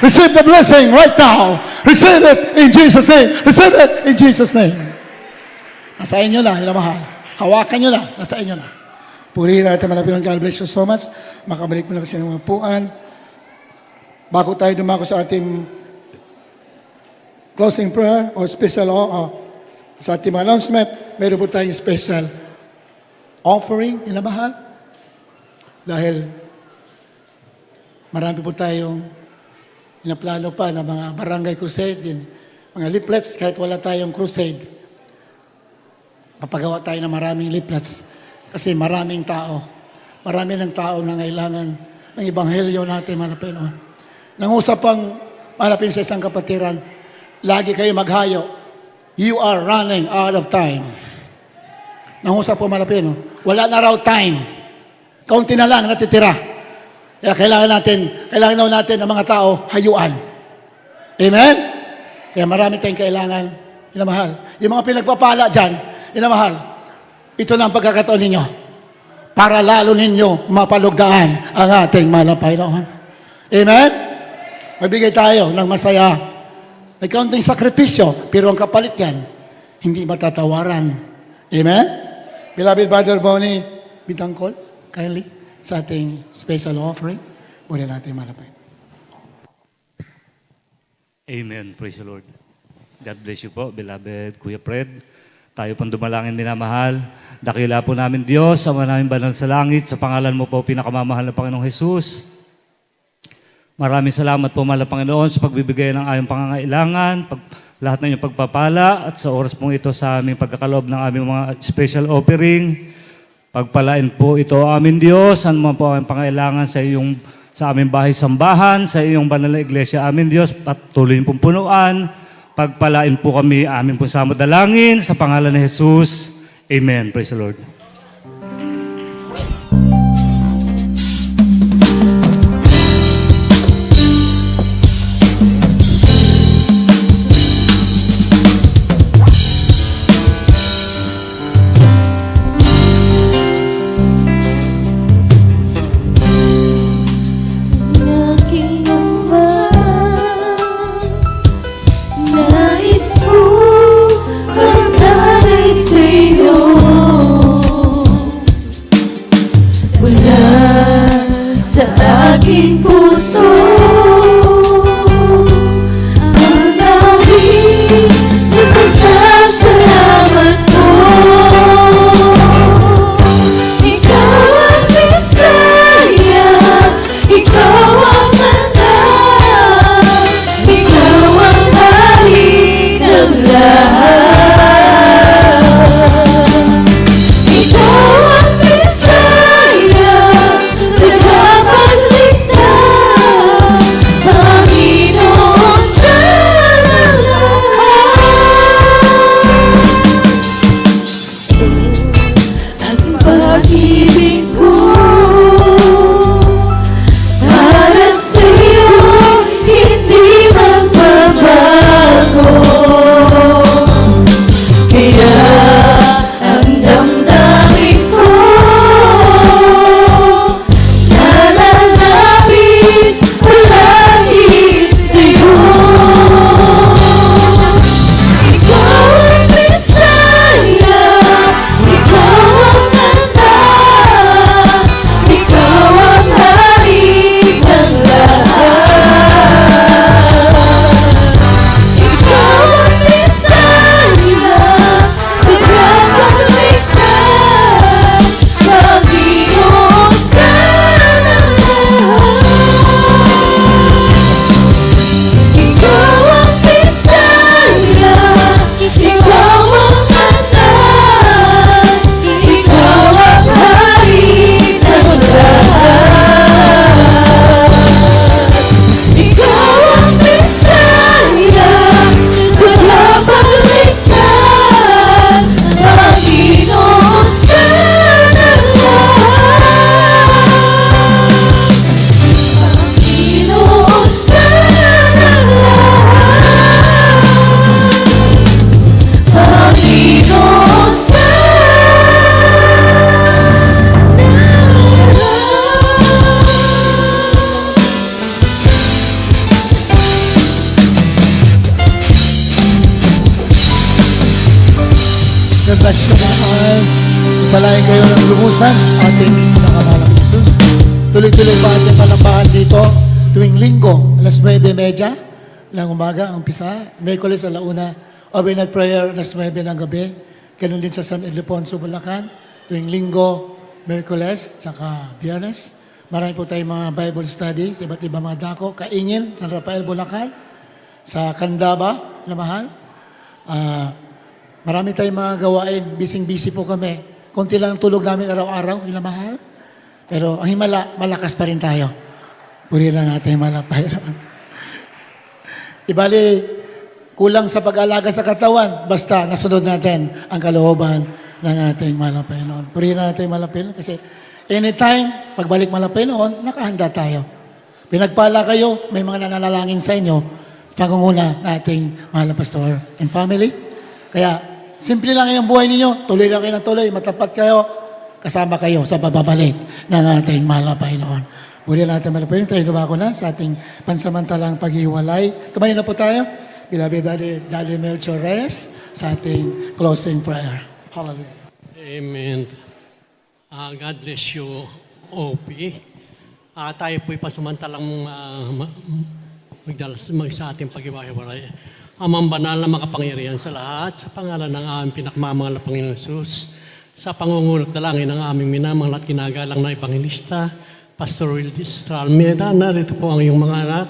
Receive the blessing right now. Receive it in Jesus' name. Receive it in Jesus' name. Nasa inyo na, hinamahal. Hawakan nyo na. Nasa inyo na. Purihin natin malapit. God bless you so much. Makabalik mo na kasi ng mapuan. Bago tayo dumako sa ating closing prayer or special sa ating announcement, meron po tayong special offering, inamahal. Dahil marami po tayong inaplano pa na mga barangay crusade, mga leaflets, kahit wala tayong crusade, papagawa tayo ng maraming leaflets kasi maraming tao. Marami ng tao na ngailangan ng ebanghelyo natin, mga Pinoy. Nangusap ang malapit sa isang kapatiran, lagi kayo maghayo. You are running out of time. nangusap po malapit, no? Wala na raw time. Kaunti na lang natitira. Kaya kailangan daw natin ng mga tao hayuan. Amen? Kaya marami tayong kailangan, inamahal. Yung mga pinagpapala dyan, inamahal, ito na ang pagkakataon ninyo para lalo ninyo mapalugdaan ang ating mahal na Panginoon. Amen? Magbigay tayo ng masaya. May kaunting sakripisyo, pero ang kapalit yan, hindi matatawaran. Amen? Beloved Brother Bonnie Bitangkol, kindly, sa ating special offering, muna natin malapit. Amen. Praise the Lord. God bless you po, beloved Kuya Fred. Tayo pong dumalangin minamahal. Dakila po namin Diyos, Ama namin banal sa langit, sa pangalan mo po pinakamamahal na Panginoong Jesus. Maraming salamat po, mahal na Panginoon, sa pagbibigay ng aming pangangailangan, lahat ng inyong pagpapala, at sa oras pong ito sa aming pagkakaloob ng aming mga special offering. Pagpalain po ito amin Diyos, ano man po ang pangailangan sa aming bahay-sambahan, sa iyong banal na iglesia, amin Diyos, patuloy pong punuan. Pagpalain po kami, amin po sa dalangin, sa pangalan ni Jesus. Amen. Praise the Lord. Aking Ama, nais ko magdanay sa'yo mula sa aking puso. Ang aming ipasasalamat ko. Ikaw ang Bisaya, ikaw ang anak, ikaw ang hari ng lahat. Ikaw ang Bisaya, tagapagligtas, Panginoon ka ng lahat. Ang pag-ibig ko para sa'yo hindi magbabago. Kaya ang damdamin ko nalalapit palagi sa'yo. Ikaw ang Bisaya, ikaw ang anak, ikaw ang hari ng lahat. Ikaw ang Bisaya, tagapagligtas, Panginoon ka ng lahat. Ikaw ang Bisaya, ikaw ang anak, ikaw ang hari ng lahat. Ikaw ang Bisaya, tagapagligtas, Panginoon ka ng lahat. Panginoon ka ng lahat. Panginoon ka God bless you, mahal. Palain kayo ng lumusan, ating nakamalang Jesus. Tuloy-tuloy pa ating palambahan dito tuwing linggo, alas 9:30 ng umaga, ang umpisa. Merkules, alauna, overnight prayer, alas 9 ng gabi. Ganun din sa San Ildefonso, Bulacan. Tuwing linggo, Merkules, tsaka Biyernes. Marami po tayong mga Bible study sa iba't ibang mga dako. Kaingin, San Rafael, Bulacan. Sa Candaba, na mahal. Marami tayong mga gawain, bising-busy po kami. Konti lang ang tulog namin araw-araw, mahal. Pero ang himala, malakas pa rin tayo. Puri lang ating malapay. Ibali, kulang sa pag-alaga sa katawan, basta nasunod natin ang kalooban ng ating mahal na Panginoon. Purihin natin mahal na Panginoon kasi anytime, pagbalik mahal na Panginoon, nakahanda tayo. Pinagpala kayo, may mga nananalangin sa inyo, pangunguna ng ating mahal na pastor and family. Kaya, simple lang yung buhay ninyo, tuloy lang kayo ng tuloy, matapat kayo, kasama kayo sa bababalik ng ating mahal na Panginoon. Purihin natin mahal na Panginoon, tayo dumako na sa ating pansamantalang paghiwalay. Tumayo na po tayo. Beloved Daddy Melchor Reyes sa ating closing prayer. Hallelujah. Amen. God bless you, OP. Tayo po'y pasamantalang sa ating pag-iwahiwalay. Amang banal na makapangyarihan sa lahat, sa pangalan ng aming pinakmamahal na Panginoon Jesus, sa pangungulat dalangin ng aming minamahal at kinagalang na Evangelista, Pastor Wildis Almeida, narito po ang iyong mga anak.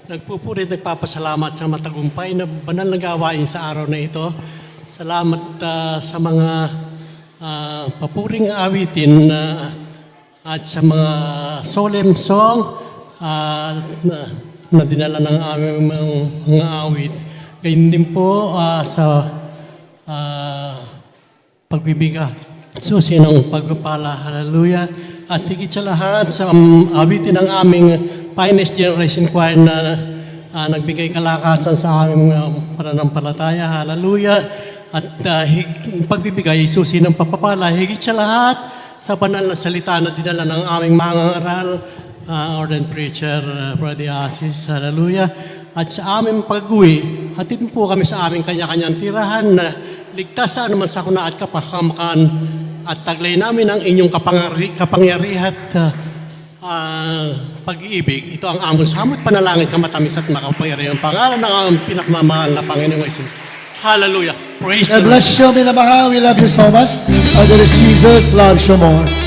Nagpupurit, nagpapasalamat sa matagumpay na banal na gawain sa araw na ito. Salamat sa mga papuring awitin at sa mga solemn song na dinala ng aming mga awit. Gayun din po sa pagbibigay. Susi ng pagpapala. Hallelujah. At higit sa lahat, sa awitin ng aming Finest Generation Choir na nagbigay kalakasan sa aming pananampalataya. Hallelujah. At pagbibigay, susi ng pagpapala, higit sa lahat, sa banal na salita na dinala ng aming mga aral, ordained preacher, Brother Asis, hallelujah. At sa aming pag-uwi, hatid po kami sa aming kanya-kanyang tirahan na ligtas sa anuman sakuna at kapahamakan at taglay namin ang inyong kapangyarihan at pag-ibig. Ito ang among samot panalangin sa matamis at makapangyarihan. Pangalan ng aming pinakmamahal na Panginoong Jesus. Hallelujah. Praise the God Lord. bless you, minamahal. We love you so much. Our dear Jesus loves you more.